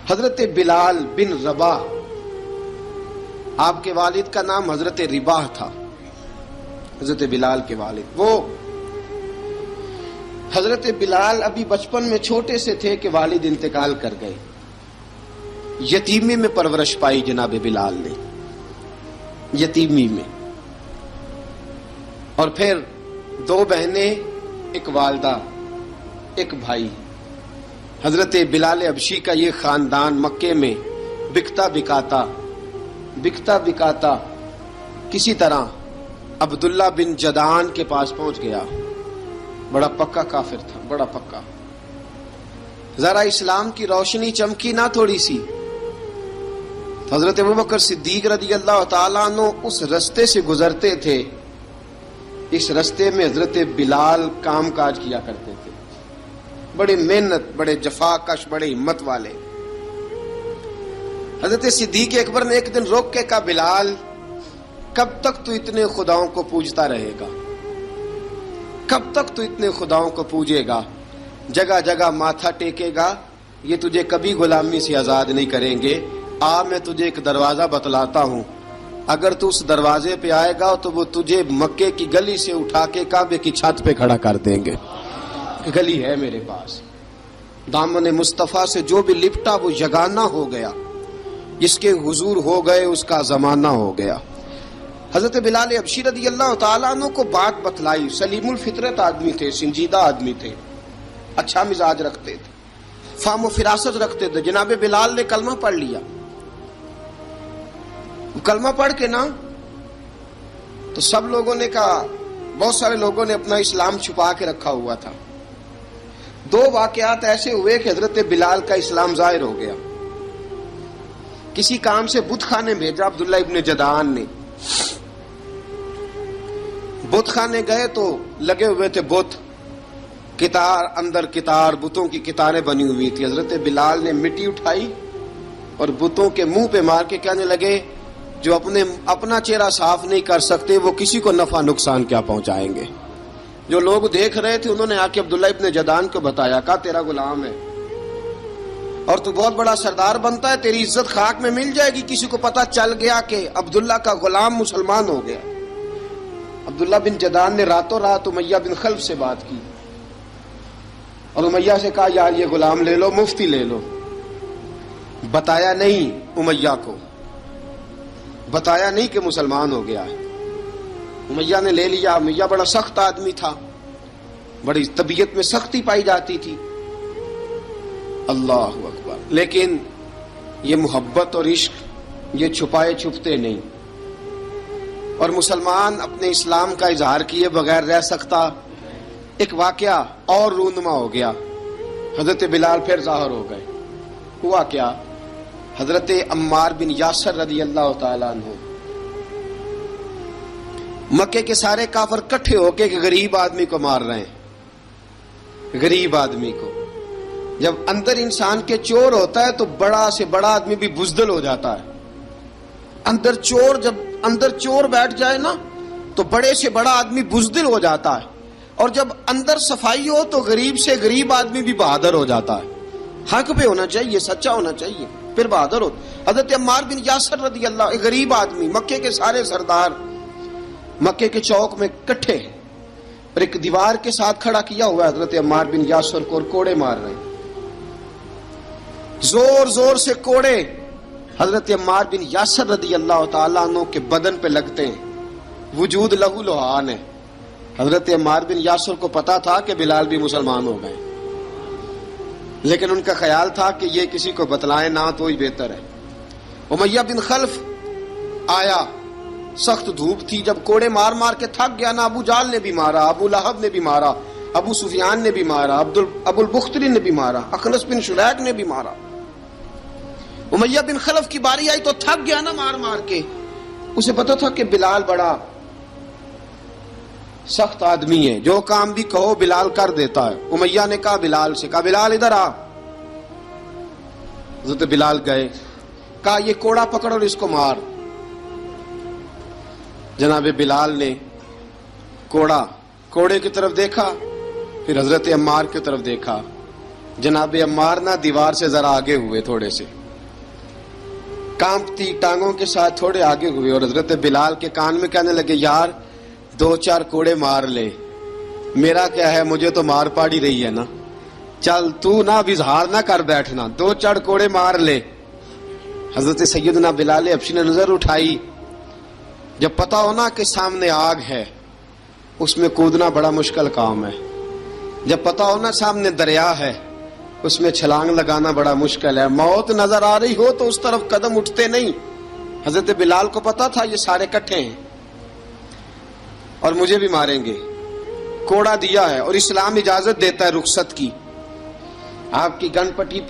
حضرت بلال بن رباح، آپ کے والد کا نام حضرت رباح تھا، حضرت بلال کے والد. وہ حضرت بلال ابھی بچپن میں چھوٹے سے تھے کہ والد انتقال کر گئے. یتیمی میں پرورش پائی جناب بلال نے، یتیمی میں. اور پھر 2 بہنیں، ایک والدہ، ایک بھائی. حضرت بلال حبشی کا یہ خاندان مکے میں بکتا بکاتا کسی طرح عبداللہ بن جدعان کے پاس پہنچ گیا. بڑا پکا کافر تھا، بڑا پکا. ذرا اسلام کی روشنی چمکی نہ تھوڑی سی، حضرت ابوبکر صدیق رضی اللہ تعالیٰ عنہ اس رستے سے گزرتے تھے. اس رستے میں حضرت بلال کام کاج کیا کرتے تھے، بڑے محنت، بڑے جفاکش، بڑے ہمت والے. حضرت صدیق اکبر نے ایک دن روک کے کہا، بلال کب تک تو اتنے خداؤں کو پوجتا رہے گا؟ کب تک تو اتنے خداؤں کو پوجے گا، جگہ جگہ ماتھا ٹیکے گا؟ یہ تجھے کبھی غلامی سے آزاد نہیں کریں گے. میں تجھے ایک دروازہ بتلاتا ہوں، اگر تو اس دروازے پہ آئے گا تو وہ تجھے مکے کی گلی سے اٹھا کے کعبے کی چھت پہ کھڑا کر دیں گے. گلی ہے میرے پاس، دامن مصطفیٰ سے جو بھی لپٹا وہ یگانہ ہو گیا، جس کے حضور ہو گئے اس کا زمانہ ہو گیا. حضرت بلال حبشی رضی اللہ تعالیٰ عنہ کو بات بتلائی. سلیم الفطرت آدمی تھے، سنجیدہ آدمی تھے، اچھا مزاج رکھتے تھے، فہم و فراست رکھتے تھے. جناب بلال نے کلمہ پڑھ لیا. کلمہ پڑھ کے نا تو سب لوگوں نے کہا، بہت سارے لوگوں نے اپنا اسلام چھپا کے رکھا ہوا تھا. 2 واقعات ایسے ہوئے کہ حضرت بلال کا اسلام ظاہر ہو گیا. کسی کام سے بت خانے بھیجا عبداللہ ابن جدعان نے. بت خانے گئے تو لگے ہوئے تھے بت، کتار اندر کتار، بتوں کی کتاریں بنی ہوئی تھی. حضرت بلال نے مٹی اٹھائی اور بتوں کے منہ پہ مار کے کہنے لگے، جو اپنا چہرہ صاف نہیں کر سکتے وہ کسی کو نفع نقصان کیا پہنچائیں گے. جو لوگ دیکھ رہے تھے انہوں نے آ کے عبداللہ ابن جدعان کو بتایا، کہا تیرا غلام ہے اور تو بہت بڑا سردار بنتا ہے، تیری عزت خاک میں مل جائے گی. کسی کو پتا چل گیا کہ عبداللہ کا غلام مسلمان ہو گیا. عبداللہ بن جدعان نے راتوں رات امیہ بن خلف سے بات کی اور امیہ سے کہا، یار یہ غلام لے لو، مفتی لے لو. بتایا نہیں امیہ کو، بتایا نہیں کہ مسلمان ہو گیا ہے. امیہ نے لے لیا. امیہ بڑا سخت آدمی تھا، بڑی طبیعت میں سختی پائی جاتی تھی. اللہ اکبر. لیکن یہ محبت اور عشق یہ چھپائے چھپتے نہیں، اور مسلمان اپنے اسلام کا اظہار کیے بغیر رہ سکتا. ایک واقعہ اور رونما ہو گیا. حضرت بلال پھر ظاہر ہو گئے. ہوا کیا؟ حضرت عمار بن یاسر رضی اللہ تعالیٰ عنہ، مکے کے سارے کافر کٹھے ہو کے ایک غریب آدمی کو مار رہے ہیں. غریب آدمی کو جب اندر انسان کے چور ہوتا ہے تو بڑا سے بڑا آدمی بھی بزدل ہو جاتا ہے. جب اندر چور بیٹھ جائے نا تو بڑے سے بڑا آدمی بزدل ہو جاتا ہے، اور جب اندر صفائی ہو تو غریب سے غریب آدمی بھی بہادر ہو جاتا ہے. حق پہ ہونا چاہیے، سچا ہونا چاہیے، پھر بہادر ہو. حضرت عمار بن یاسر رضی اللہ، ایک غریب آدمی، مکے کے سارے سردار مکے کے چوک میں کٹھے ہیں اور ایک دیوار کے ساتھ کھڑا کیا ہوا ہے حضرت عمار بن یاسر کو، اور کوڑے مار رہے ہیں. زور زور سے کوڑے حضرت عمار بن یاسر رضی اللہ تعالیٰ عنہ کے بدن پہ لگتے ہیں. وجود لہو لہان ہے. حضرت عمار بن یاسر کو پتا تھا کہ بلال بھی مسلمان ہو گئے، لیکن ان کا خیال تھا کہ یہ کسی کو بتلائیں نہ تو ہی بہتر ہے. امیہ بن خلف آیا، سخت دھوپ تھی. جب کوڑے مار مار کے تھک گیا نا، ابو جال نے بھی مارا، ابو لہب نے بھی مارا، ابو سفیان نے بھی مارا، ابو البختری نے بھی مارا، اخنس بن شریک نے بھی مارا. امیہ بن خلف کی باری آئی تو تھک گیا نا مار مار کے. اسے پتا تھا کہ بلال بڑا سخت آدمی ہے، جو کام بھی کہو بلال کر دیتا ہے. امیہ نے کہا بلال سے، کہا بلال ادھر آ. حضرت بلال گئے، کہا یہ کوڑا پکڑ اور اس کو مار. جناب بلال نے کوڑے کی طرف دیکھا، پھر حضرت عمار کی طرف دیکھا. جناب عمار نہ دیوار سے ذرا آگے ہوئے، تھوڑے سے کانپتی ٹانگوں کے ساتھ تھوڑے آگے ہوئے، اور حضرت بلال کے کان میں کہنے لگے یار 2-4 کوڑے مار لے، میرا کیا ہے، مجھے تو مار پاڑی رہی ہے نا، چل تو نہ اب اظہار نہ کر بیٹھنا، 2-4 کوڑے مار لے۔ حضرت سیدنا بلال حبشی نے نظر اٹھائی، جب پتا ہو نا کہ سامنے آگ ہے اس میں کودنا بڑا مشکل کام ہے، جب پتا ہو نا سامنے دریا ہے اس میں چھلانگ لگانا بڑا مشکل ہے، موت نظر آ رہی ہو تو اس طرف قدم اٹھتے نہیں۔ حضرت بلال کو پتا تھا یہ سارے کٹھے ہیں اور مجھے بھی ماریں گے، کوڑا دیا ہے، اور اسلام اجازت دیتا ہے رخصت کی۔ آپ کی گن پٹی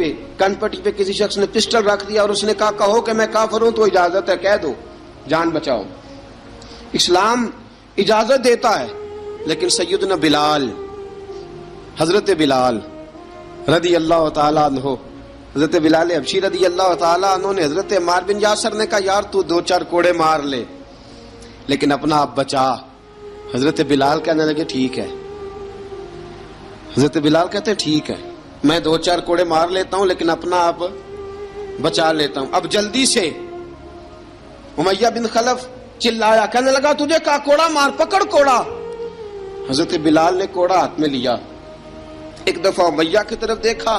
پہ کسی شخص نے پسٹل رکھ دیا اور اس نے کہا کہو کہ میں کافر ہوں تو اجازت ہے، کہہ دو، جان بچاؤ، اسلام اجازت دیتا ہے۔ لیکن سیدنا بلال، حضرت بلال رضی اللہ تعالیٰ عنہ، حضرت بلال حبشی رضی اللہ تعالیٰ عنہ نے حضرت عمار بن یاسر نے کہا یار تو 2-4 کوڑے مار لے لیکن اپنا آپ بچا۔ حضرت بلال کہنے لگے ٹھیک ہے، حضرت بلال کہتے ٹھیک ہے، میں 2-4 کوڑے مار لیتا ہوں لیکن اپنا آپ بچا لیتا ہوں۔ اب جلدی سے امیہ بن خلف چلایا، کہنے لگا تجھے کہا کوڑا مار، پکڑ کوڑا۔ حضرت بلال نے کوڑا ہاتھ میں لیا، ایک دفعہ امیہ کی طرف دیکھا،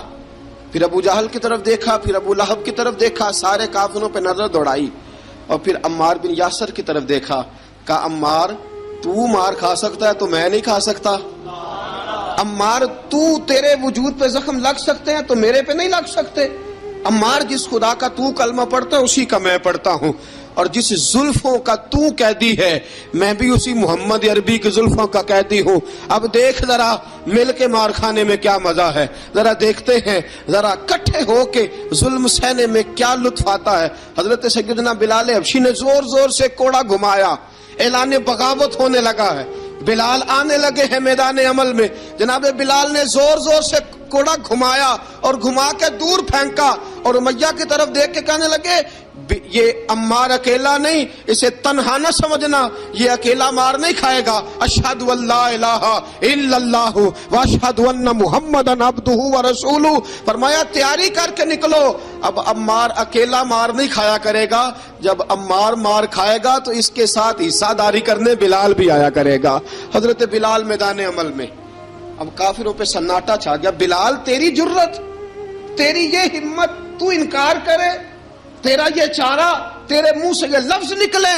پھر ابو جہل کی طرف دیکھا، پھر ابو لہب کی طرف دیکھا، سارے کافروں پہ نظر دوڑائی، اور پھر عمار بن یاسر کی طرف دیکھا، کہا عمار تو مار کھا سکتا ہے تو میں نہیں کھا سکتا، عمار تیرے وجود پہ زخم لگ سکتے ہیں تو میرے پہ نہیں لگ سکتے، عمار جس خدا کا تو کلمہ پڑھتا ہے اسی کا میں پڑھتا ہوں، اور جس زلفوں کا تو قیدی ہے میں بھی اسی محمد عربی کی زلفوں کا قیدی ہوں۔ اب دیکھ ذرا مل کے مار کھانے میں کیا مزہ ہے، ذرا دیکھتے ہیں ذرا کٹھے ہو کے ظلم سہنے میں کیا لطف آتا ہے۔ حضرت سیدنا بلال حبشی نے زور زور سے کوڑا گھمایا، اعلان بغاوت ہونے لگا ہے، بلال آنے لگے ہیں میدان عمل میں، جناب بلال نے زور زور سے کوڑا گھمایا اور گھما کے دور پھینکا، اور امیہ کی طرف دیکھ کے کہنے لگے یہ عمار اکیلا نہیں، اسے تنہا نہ سمجھنا، یہ اکیلا مار نہیں کھائے گا، اشہد ان لا الہ الا اللہ واشہد ان محمدن عبدہ ورسولہ۔ فرمایا تیاری کر کے نکلو، اب عمار اکیلا مار نہیں کھایا کرے گا، جب عمار مار کھائے گا تو اس کے ساتھ حصہ داری کرنے بلال بھی آیا کرے گا۔ حضرت بلال میدان عمل میں، اب کافروں پہ سناٹا چھا گیا، بلال تیری جرت، تیری یہ ہمت، تو انکار کرے، تیرا یہ چارہ، تیرے منہ سے یہ لفظ نکلے،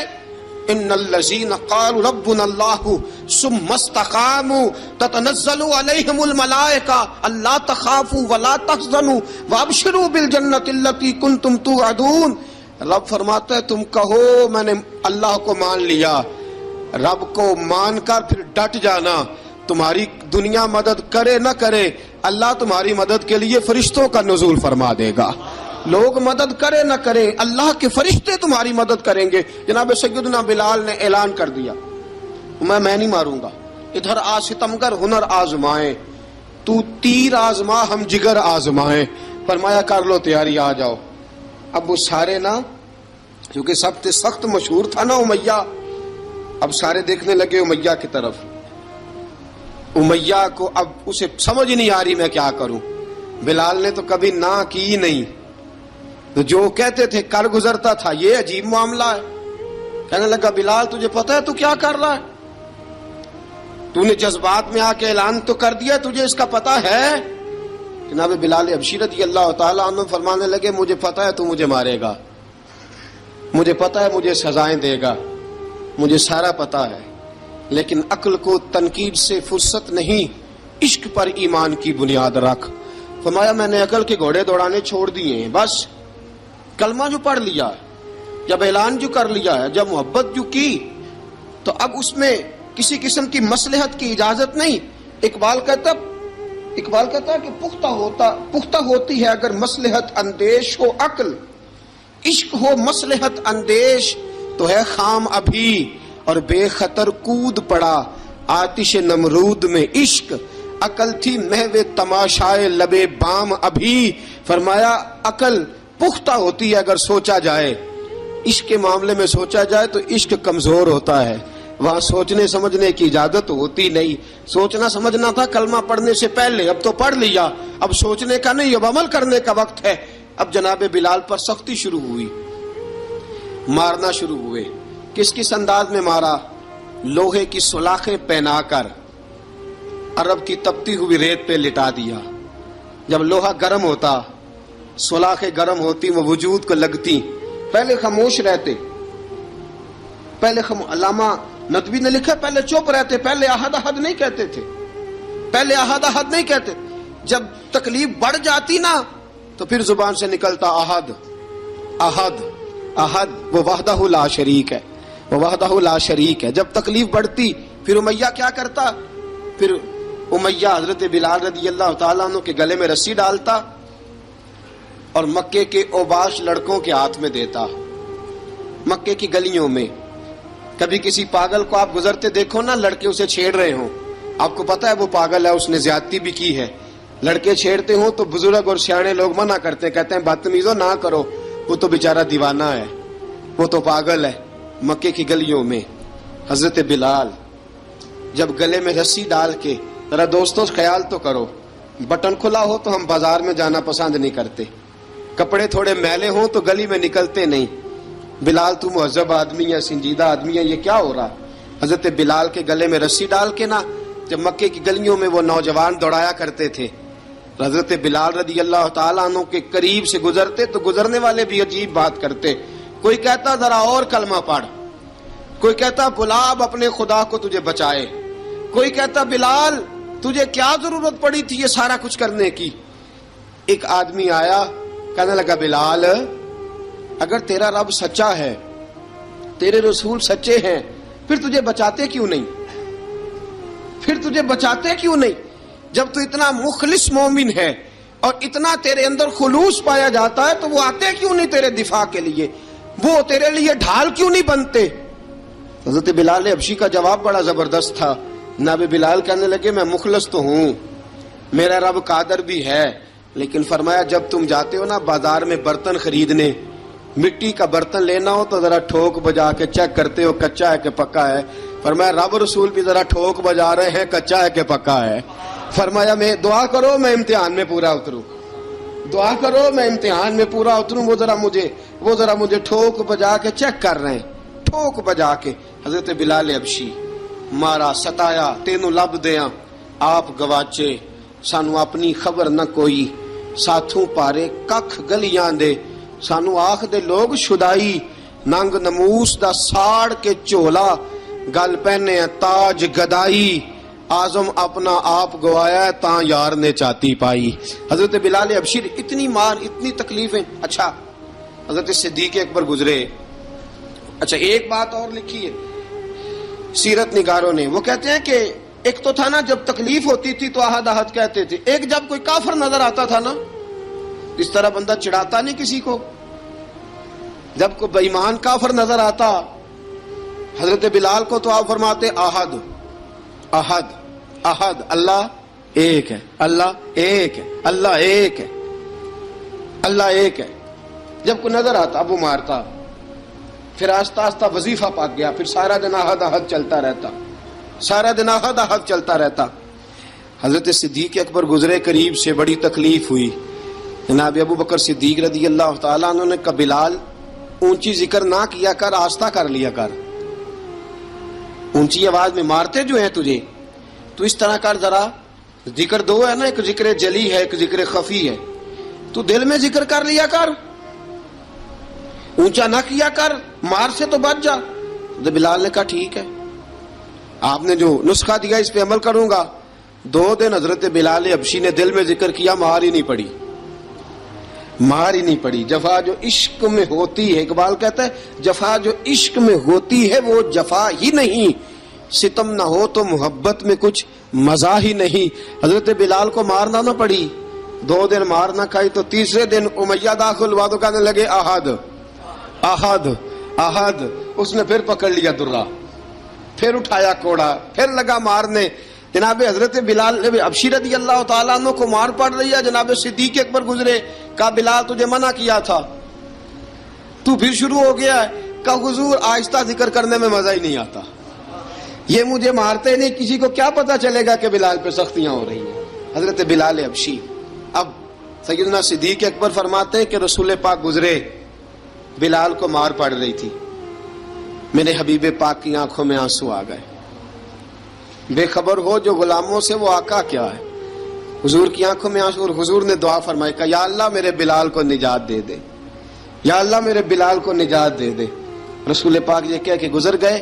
ان الذین قالوا ربنا اللہ ثم استقاموا تتنزل علیہم الملائکہ الا تخافوا ولا تحزنوا وابشروا بالجنۃ التی کنتم توعدون۔ رب فرماتا ہے تم کہو میں نے اللہ کو مان لیا، رب کو مان کر پھر ڈٹ جانا، تمہاری دنیا مدد کرے نہ کرے اللہ تمہاری مدد کے لیے فرشتوں کا نزول فرما دے گا، لوگ مدد کرے نہ کرے اللہ کے فرشتے تمہاری مدد کریں گے۔ جناب سیدنا بلال نے اعلان کر دیا میں نہیں ماروں گا، ادھر آ ستمگر ہنر آزمائیں، تو تیر آزما ہم جگر آزمائیں۔ فرمایا کر لو تیاری، آ جاؤ۔ اب وہ سارے نا، کیونکہ سب سے سخت مشہور تھا نا امیہ، اب سارے دیکھنے لگے امیہ کی طرف، امیہ کو اب اسے سمجھ نہیں آ رہی میں کیا کروں۔ بلال نے تو کبھی نہ کی نہیں، تو جو کہتے تھے کر گزرتا تھا، یہ عجیب معاملہ ہے۔ کہنے لگا بلال تجھے پتہ ہے تو کیا کر رہا ہے، تو نے جذبات میں آ کے اعلان تو کر دیا، تجھے اس کا پتہ ہے؟ جناب بلال حبشی رضی اللہ تعالیٰ عنہ فرمانے لگے مجھے پتہ ہے تو مجھے مارے گا، مجھے پتہ ہے مجھے سزائیں دے گا، مجھے سارا پتہ ہے، لیکن عقل کو تنقید سے فرصت نہیں، عشق پر ایمان کی بنیاد رکھ۔ فرمایا میں نے عقل کے گھوڑے دوڑانے چھوڑ دیے ہیں، بس کلمہ جو پڑھ لیا، جب اعلان جو کر لیا ہے، جب محبت جو کی، تو اب اس میں کسی قسم کی مصلحت کی اجازت نہیں۔ اقبال کہتا ہے کہ پختہ ہوتی ہے اگر مصلحت اندیش ہو عقل، عشق ہو مصلحت اندیش تو ہے خام ابھی، اور بے خطر کود پڑا آتش نمرود میں عشق، عقل تھی محو تماشائے لبے بام ابھی۔ فرمایا عقل پختہ ہوتی ہے اگر سوچا جائے، عشق کے معاملے میں سوچا جائے تو عشق کمزور ہوتا ہے، وہاں سوچنے سمجھنے کی اجازت ہوتی نہیں۔ سوچنا سمجھنا تھا کلمہ پڑھنے سے پہلے، اب تو پڑھ لیا، اب سوچنے کا نہیں، اب عمل کرنے کا وقت ہے۔ اب جناب بلال پر سختی شروع ہوئی، مارنا شروع ہوئے۔ کس کس انداز میں مارا؟ لوہے کی سلاخیں پہنا کر عرب کی تپتی ہوئی ریت پہ لٹا دیا۔ جب لوہا گرم ہوتا، سلاخیں گرم ہوتی، وہ وجود کو لگتی، پہلے خاموش رہتے، پہلے علامہ ندوی نے لکھا پہلے چپ رہتے، پہلے احد احد نہیں کہتے تھے، پہلے احد احد نہیں کہتے، جب تکلیف بڑھ جاتی نا تو پھر زبان سے نکلتا احد احد احد، وہ وحدہ لا شریک ہے، وہ وحدہ لا شریک ہے۔ جب تکلیف بڑھتی پھر امیہ کیا کرتا؟ پھر امیہ حضرت بلال رضی اللہ تعالیٰ عنہ کے گلے میں رسی ڈالتا اور مکے کے اوباش لڑکوں کے ہاتھ میں دیتا۔ مکے کی گلیوں میں کبھی کسی پاگل کو آپ گزرتے دیکھو نا، لڑکے اسے چھیڑ رہے ہوں، آپ کو پتا ہے وہ پاگل ہے، اس نے زیادتی بھی کی ہے، لڑکے چھیڑتے ہوں تو بزرگ اور سیانے لوگ منع کرتے ہیں، کہتے ہیں بدتمیزوں نہ کرو، وہ تو بیچارہ دیوانہ ہے، وہ تو پاگل ہے۔ مکے کی گلیوں میں حضرت بلال جب گلے میں رسی ڈال کے، ذرا دوستوں خیال تو کرو، بٹن کھلا ہو تو ہم بازار میں جانا پسند نہیں کرتے، کپڑے تھوڑے میلے ہوں تو گلی میں نکلتے نہیں۔ بلال تو مہذب آدمی ہے، سنجیدہ آدمی ہے، یہ کیا ہو رہا؟ حضرت بلال کے گلے میں رسی ڈال کے نا، جب مکے کی گلیوں میں وہ نوجوان دوڑایا کرتے تھے، حضرت بلال رضی اللہ تعالیٰ عنہ کے قریب سے گزرتے تو گزرنے والے بھی عجیب بات کرتے، کوئی کہتا ذرا اور کلمہ پڑھ، کوئی کہتا بلا اب اپنے خدا کو تجھے بچائے، کوئی کہتا بلال تجھے کیا ضرورت پڑی تھی یہ سارا کچھ کرنے کی۔ ایک آدمی آیا کہنے لگا بلال اگر تیرا رب سچا ہے، تیرے رسول سچے ہیں، پھر تجھے بچاتے کیوں نہیں؟ پھر تجھے بچاتے کیوں نہیں؟ جب تو اتنا مخلص مومن ہے اور اتنا تیرے اندر خلوص پایا جاتا ہے تو وہ آتے کیوں نہیں تیرے دفاع کے لیے؟ وہ تیرے لیے ڈھال کیوں نہیں بنتے؟ حضرت بلال حبشی کا جواب بڑا زبردست تھا۔ جناب بلال کہنے لگے میں مخلص تو ہوں، میرا رب قادر بھی ہے، لیکن فرمایا جب تم جاتے ہو نا بازار میں برتن خریدنے، مٹی کا برتن لینا ہو تو ذرا ٹھوک بجا کے چیک کرتے ہو کچا ہے کہ پکا ہے۔ فرمایا رب رسول بھی ذرا ٹھوک بجا رہے ہیں کچا ہے کہ پکا ہے۔ فرمایا میں دعا کرو میں امتحان میں پورا اتروں، دعا کرو میں امتحان میں پورا اتروں، وہ ذرا مجھے ٹھوک بجا کے چیک کر رہے ہیں، ٹھوک بجا کے۔ حضرت بلال حبشی مارا ستایا تینوں لب دیاں آپ گواچے، سانو اپنی خبر نہ کوئی، ساتھوں پارے ککھ گلیاں دے، سانو آخ دے لوگ شدائی، ننگ نموس دا ساڑ کے چولا، گل پہنے تاج گدائی، آزم اپنا آپ گوایا ہے تاں یار نے چاتی پائی۔ حضرت بلال حبشی اتنی مار اتنی تکلیفیں۔ اچھا حضرت صدیق اکبر گزرے۔ اچھا ایک بات اور لکھی ہے سیرت نگاروں نے، وہ کہتے ہیں کہ ایک تو تھا نا جب تکلیف ہوتی تھی تو احد احد کہتے تھے، ایک جب کوئی کافر نظر آتا تھا نا، اس طرح بندہ چڑھاتا نہیں کسی کو، جب کوئی بے ایمان کافر نظر آتا حضرت بلال کو تو آپ فرماتے احد احد احد، اللہ ایک ہے، اللہ ایک ہے، اللہ ایک ہے، اللہ ایک ہے۔ جب کوئی نظر آتا اب وہ مارتا، پھر آہستہ آہستہ وظیفہ پاک گیا، پھر سارا دن احد احد چلتا رہتا، سارا دن احد احد چلتا رہتا۔ حضرت صدیق اکبر گزرے قریب سے، بڑی تکلیف ہوئی۔ جناب ابو بکر صدیق رضی اللہ تعالیٰ عنہ نے کہا بلال اونچی ذکر نہ کیا کر، آہستہ کر لیا کر، اونچی آواز میں مارتے جو ہیں تجھے تو اس طرح کر، ذرا ذکر دو ہے نا، ایک ذکر جلی ہے ایک ذکر خفی ہے، تو دل میں ذکر کر لیا کر، اونچا نہ کیا کر، مار سے تو بچ جا۔ تو بلال نے کہا ٹھیک ہے، آپ نے جو نسخہ دیا اس پہ عمل کروں گا۔ 2 دن حضرت بلال حبشی نے دل میں ذکر کیا، مار ہی نہیں پڑی، مار ہی نہیں پڑی۔ جفا جو عشق میں ہوتی ہے، اقبال کہتا ہے جفا جو عشق میں ہوتی ہے وہ جفا ہی نہیں، ستم نہ ہو تو محبت میں کچھ مزہ ہی نہیں۔ حضرت بلال کو مارنا نہ پڑی، 2 دن مار نہ کھائی تو تیسرے دن امیہ داخل ہوا تو کہنے لگے احد احد احد، اس نے پھر پکڑ لیا درہ، پھر اٹھایا کوڑا، پھر لگا مارنے۔ جناب حضرت بلال حبشی رضی اللہ تعالیٰ عنہ کو مار پڑ رہی ہے، جناب صدیق اکبر گزرے، کہا بلال تجھے منع کیا تھا، تو پھر شروع ہو گیا ہے۔ کہا حضور آہستہ ذکر کرنے میں مزہ ہی نہیں آتا، یہ مجھے مارتے نہیں، کسی کو کیا پتا چلے گا کہ بلال پہ سختیاں ہو رہی ہیں۔ حضرت بلال حبشی سیدنا صدیق اکبر فرماتے ہیں کہ رسول پاک گزرے، بلال کو مار پڑ رہی تھی، میرے حبیب پاک کی آنکھوں میں آنسو آ گئے۔ بے خبر ہو جو غلاموں سے وہ آقا کیا ہے، حضور کی آنکھوں میں آنسو، اور حضور نے دعا فرمائی کہ یا اللہ میرے بلال کو نجات دے دے، یا اللہ میرے بلال کو نجات دے دے۔ رسول پاک یہ کہہ کے گزر گئے،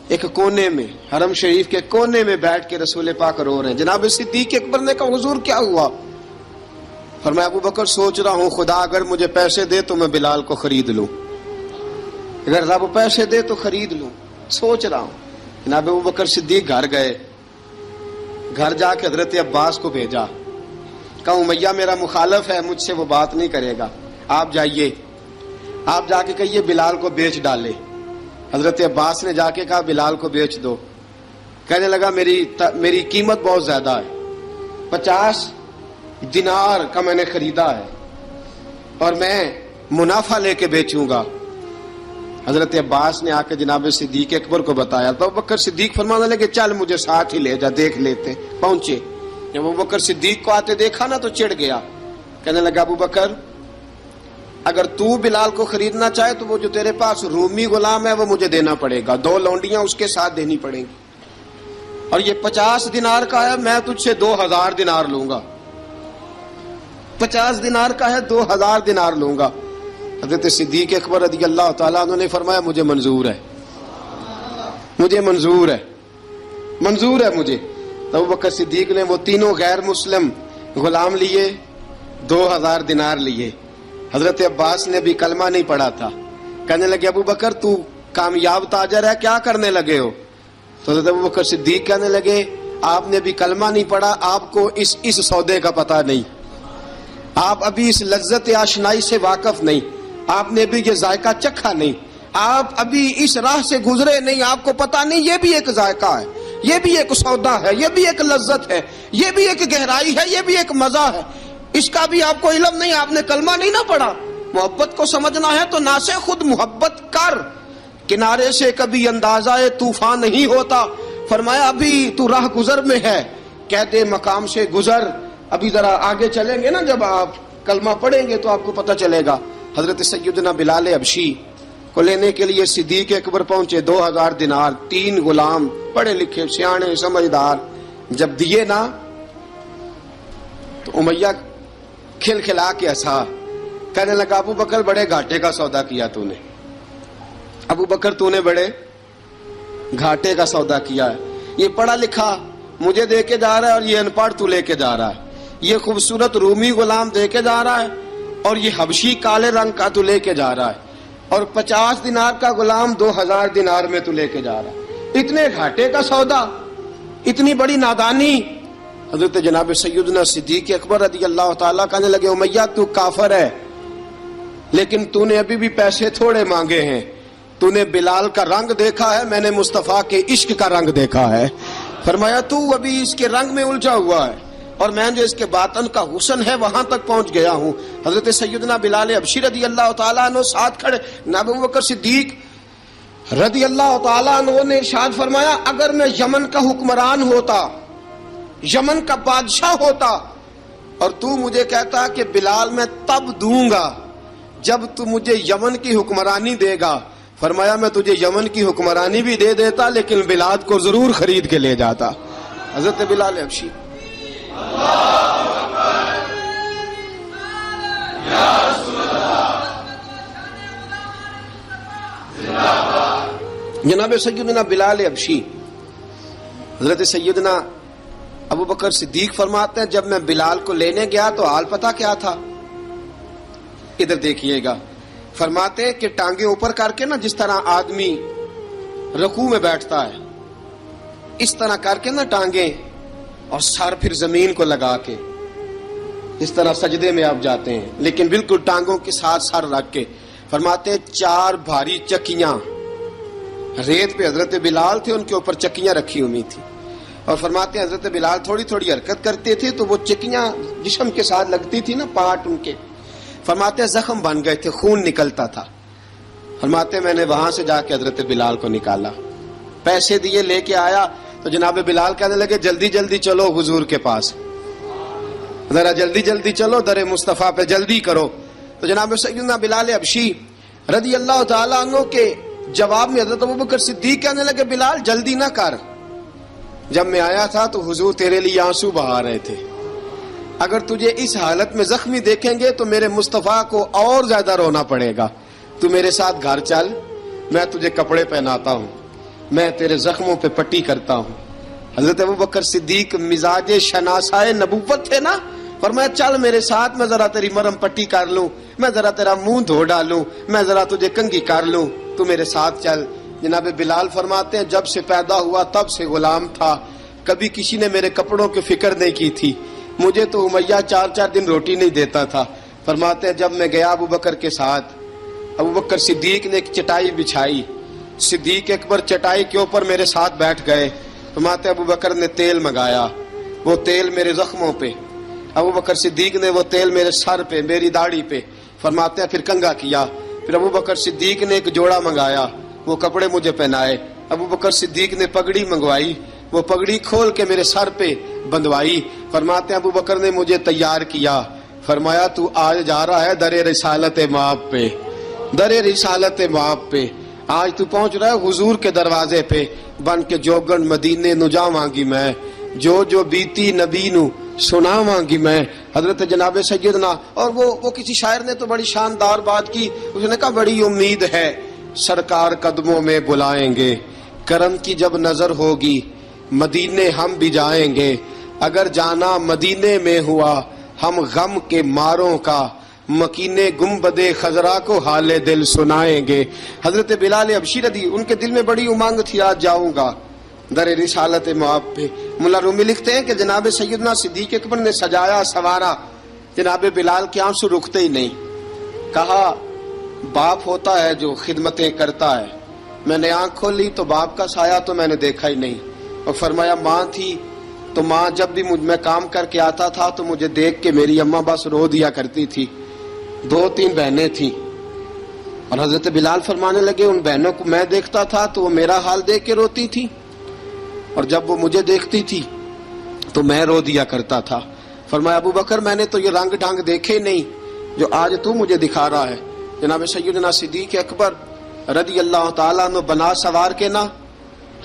ایک کونے میں، حرم شریف کے کونے میں بیٹھ کے رسول پاک رو رہے ہیں۔ جناب صدیق اکبر نے کہا حضور کیا ہوا؟ فرمایا ابو بکر سوچ رہا ہوں خدا اگر مجھے پیسے دے تو میں بلال کو خرید لوں، اگر رب پیسے دے تو خرید لوں، سوچ رہا ہوں۔ جناب ابو بکر صدیق گھر گئے، گھر جا کے حضرت عباس کو بھیجا، کہا امیہ میرا مخالف ہے، مجھ سے وہ بات نہیں کرے گا، آپ جائیے، آپ جا کے کہیے بلال کو بیچ ڈالے۔ حضرت عباس نے جا کے کہا بلال کو بیچ دو۔ کہنے لگا میری قیمت بہت زیادہ ہے، 50 دینار کا میں نے خریدا ہے اور میں منافع لے کے بیچوں گا۔ حضرت عباس نے آ کے جناب صدیق اکبر کو بتایا تو ابو بکر صدیق فرمانے لگے چل مجھے ساتھ ہی لے جا، دیکھ لیتے۔ پہنچے، جب ابو بکر صدیق کو آتے دیکھا نا تو چڑ گیا، کہنے لگا ابو بکر اگر تو بلال کو خریدنا چاہے تو وہ جو تیرے پاس رومی غلام ہے وہ مجھے دینا پڑے گا، 2 لونڈیاں اس کے ساتھ دینی پڑیں گی، اور یہ 50 دینار کا ہے، میں تجھ سے 2000 دینار لوں گا، 50 دینار کا ہے 2000 دینار لوں گا۔ حضرت صدیق اکبر رضی اللہ تعالیٰ عنہ نے فرمایا مجھے منظور ہے، مجھے منظور ہے، منظور ہے مجھے۔ تو ابو بکر صدیق نے وہ تینوں غیر مسلم غلام لیے، 2000 دینار لیے۔ حضرت عباس نے بھی کلمہ نہیں پڑھا تھا، کہنے لگے ابو بکر تو کامیاب تاجر ہے، کیا کرنے لگے ہو؟ تو حضرت ابو بکر صدیق کہنے لگے آپ نے بھی کلمہ نہیں پڑھا، آپ کو اس سودے کا پتہ نہیں، آپ ابھی اس لذت آشنائی سے واقف نہیں، آپ نے بھی یہ ذائقہ چکھا نہیں، آپ ابھی اس راہ سے گزرے نہیں، آپ کو پتہ نہیں یہ بھی ایک ذائقہ ہے، یہ بھی ایک سودا ہے، یہ بھی ایک لذت ہے، یہ بھی ایک گہرائی ہے، یہ بھی ایک مزہ ہے، اس کا بھی آپ کو علم نہیں، آپ نے کلمہ نہیں نہ پڑھا۔ محبت کو سمجھنا ہے تو نہ سے خود محبت کر، کنارے سے کبھی اندازہ طوفان نہیں ہوتا۔ فرمایا ابھی تو راہ گزر میں ہے، کہہ دے مقام سے گزر، ابھی ذرا آگے چلیں گے نا، جب آپ کلمہ پڑھیں گے تو آپ کو پتہ چلے گا۔ حضرت سیدنا بلال حبشی کو لینے کے لیے صدیق اکبر پہنچے، 2000 دینار، 3 غلام پڑھے لکھے سیانے سمجھدار، جب دیے نا تو امیہ کھل کھلا کے ہنسا، کہنے لگا ابو بکر بڑے گھاٹے کا سودا کیا تو نے، ابو بکر تو نے بڑے گھاٹے کا سودا کیا ہے، یہ پڑھا لکھا مجھے دے کے جا رہا ہے اور یہ ان پڑھ تو لے کے جا رہا ہے، یہ خوبصورت رومی غلام دے کے جا رہا ہے اور یہ حبشی کالے رنگ کا تو لے کے جا رہا ہے، اور 50 دینار کا غلام 2000 دینار میں تو لے کے جا رہا ہے، اتنے گھاٹے کا سودا، اتنی بڑی نادانی۔ حضرت جناب سیدنا صدیق اکبر رضی اللہ تعالیٰ کہنے لگے امیہ تو کافر ہے، لیکن تو نے ابھی بھی پیسے تھوڑے مانگے ہیں، تو نے بلال کا رنگ دیکھا ہے، میں نے مصطفیٰ کے عشق کا رنگ دیکھا ہے۔ فرمایا تو ابھی اس کے رنگ میں الجھا ہوا ہے، اور میں جو اس کے باطن کا حسن ہے وہاں تک پہنچ گیا ہوں۔ حضرت سیدنا بلال حبشی رضی اللہ تعالیٰ عنہ ساتھ کھڑے، جناب ابو بکر صدیق رضی اللہ تعالیٰ عنہ نے ارشاد فرمایا اگر میں یمن کا حکمران ہوتا، یمن کا بادشاہ ہوتا، اور تو مجھے کہتا کہ بلال میں تب دوں گا جب تو مجھے یمن کی حکمرانی دے گا، فرمایا میں تجھے یمن کی حکمرانی بھی دے دیتا لیکن بلال کو ضرور خرید کے لے جاتا۔ حضرت بلال حبشی جناب سیدنا بلال حبشی، حضرت سیدنا ابو بکر صدیق فرماتے ہیں جب میں بلال کو لینے گیا تو حال پتہ کیا تھا؟ ادھر دیکھیے گا، فرماتے ہیں کہ ٹانگیں اوپر کر کے نا جس طرح آدمی رکوع میں بیٹھتا ہے اس طرح کر کے نا ٹانگیں، اور سر پھر زمین کو لگا کے اس طرح سجدے میں آپ جاتے ہیں، لیکن بالکل ٹانگوں کے ساتھ سر رکھ کے۔ فرماتے ہیں 4 بھاری چکیاں ریت پہ حضرت بلال تھے، ان کے اوپر چکیاں رکھی ہوئی تھی، اور فرماتے ہیں حضرت بلال تھوڑی تھوڑی حرکت کرتے تھے تو وہ چکیاں جسم کے ساتھ لگتی تھی نا، پارٹ ان کے، فرماتے ہیں زخم بن گئے تھے، خون نکلتا تھا۔ فرماتے ہیں میں نے وہاں سے جا کے حضرت بلال کو نکالا، پیسے دیے، لے کے آیا تو جناب بلال کہنے لگے جلدی جلدی چلو حضور کے پاس، ذرا جلدی جلدی چلو، در مصطفیٰ پہ جلدی کرو۔ تو جناب سیدنا بلال حبشی رضی اللہ تعالیٰ عنہ کے جواب میں حضرت ابوبکر صدیق کہنے لگے بلال جلدی نہ کر، جب میں آیا تھا تو حضور تیرے لیے آنسو بہا رہے تھے، اگر تجھے اس حالت میں زخمی دیکھیں گے تو میرے مصطفیٰ کو اور زیادہ رونا پڑے گا، تو میرے ساتھ گھر چل، میں تجھے کپڑے پہناتا ہوں، میں تیرے زخموں پہ پٹی کرتا ہوں۔ حضرت ابوبکر صدیق مزاج شناسائے نبوت تھے نا، فرمایا چل میرے ساتھ، میں ذرا تیری مرہم پٹی کر لوں، میں ذرا تیرا منہ دھو ڈالوں، میں ذرا تجھے کنگھی کر لوں، تو میرے ساتھ چل۔ جناب بلال فرماتے ہیں جب سے پیدا ہوا تب سے غلام تھا، کبھی کسی نے میرے کپڑوں کی فکر نہیں کی تھی، مجھے تو امیہ 4 دن روٹی نہیں دیتا تھا۔ فرماتے ہیں جب میں گیا ابوبکر کے ساتھ، ابوبکر صدیق نے ایک چٹائی بچھائی، صدیق اکبر چٹائی کے اوپر میرے ساتھ بیٹھ گئے۔ فرماتے ابوبکر نے تیل منگایا، وہ تیل میرے زخموں پہ، ابوبکر صدیق نے وہ تیل میرے سر پہ، میری داڑھی پہ، فرماتے ہیں پھر کنگھا کیا، پھر ابوبکر صدیق نے ایک جوڑا منگایا، وہ کپڑے مجھے پہنائے، ابوبکر صدیق نے پگڑی منگوائی، وہ پگڑی کھول کے میرے سر پہ بندھوائی۔ فرماتے ہیں ابوبکر نے مجھے تیار کیا، فرمایا تو آج جا رہا ہے در رسالت مآب پہ، در رسالت مآب پہ، آج تو پہنچ رہا ہے حضور کے دروازے پہ، بن کے جوگن مدینے نو جاواں گی میں، جو بیتی نبی نو سناواں گی میں۔ حضرت جناب سیدنا، اور وہ کسی شاعر نے تو بڑی شاندار بات کی، اس نے کہا بڑی امید ہے سرکار قدموں میں بلائیں گے، کرم کی جب نظر ہوگی مدینے ہم بھی جائیں گے، اگر جانا مدینے میں ہوا ہم غم کے ماروں کا، مکینے گنبد خضرا کو حال دل سنائیں گے۔ حضرت بلال حبشی رضی ان کے دل میں بڑی امنگ تھی، آج جاؤں گا در رسالت مآب پہ۔ ملا رومی لکھتے ہیں کہ جناب سیدنا صدیق اکبر نے سجایا سوارا، جناب بلال کے آنسو رکتے ہی نہیں، کہا باپ ہوتا ہے جو خدمتیں کرتا ہے، میں نے آنکھ کھولی تو باپ کا سایہ تو میں نے دیکھا ہی نہیں، اور فرمایا ماں تھی تو ماں جب بھی میں کام کر کے آتا تھا تو مجھے دیکھ کے میری اماں بس رو دیا کرتی تھی، 2-3 بہنیں تھیں، اور حضرت بلال فرمانے لگے ان بہنوں کو میں دیکھتا تھا تو وہ میرا حال دیکھ کے روتی تھی، اور جب وہ مجھے دیکھتی تھی تو میں رو دیا کرتا تھا۔ فرمایا ابوبکر میں نے تو یہ رنگ ڈھنگ دیکھے نہیں جو آج تو مجھے دکھا رہا ہے۔ جناب سیدنا صدیق اکبر رضی اللہ تعالیٰ عنہ بنا سوار کے نا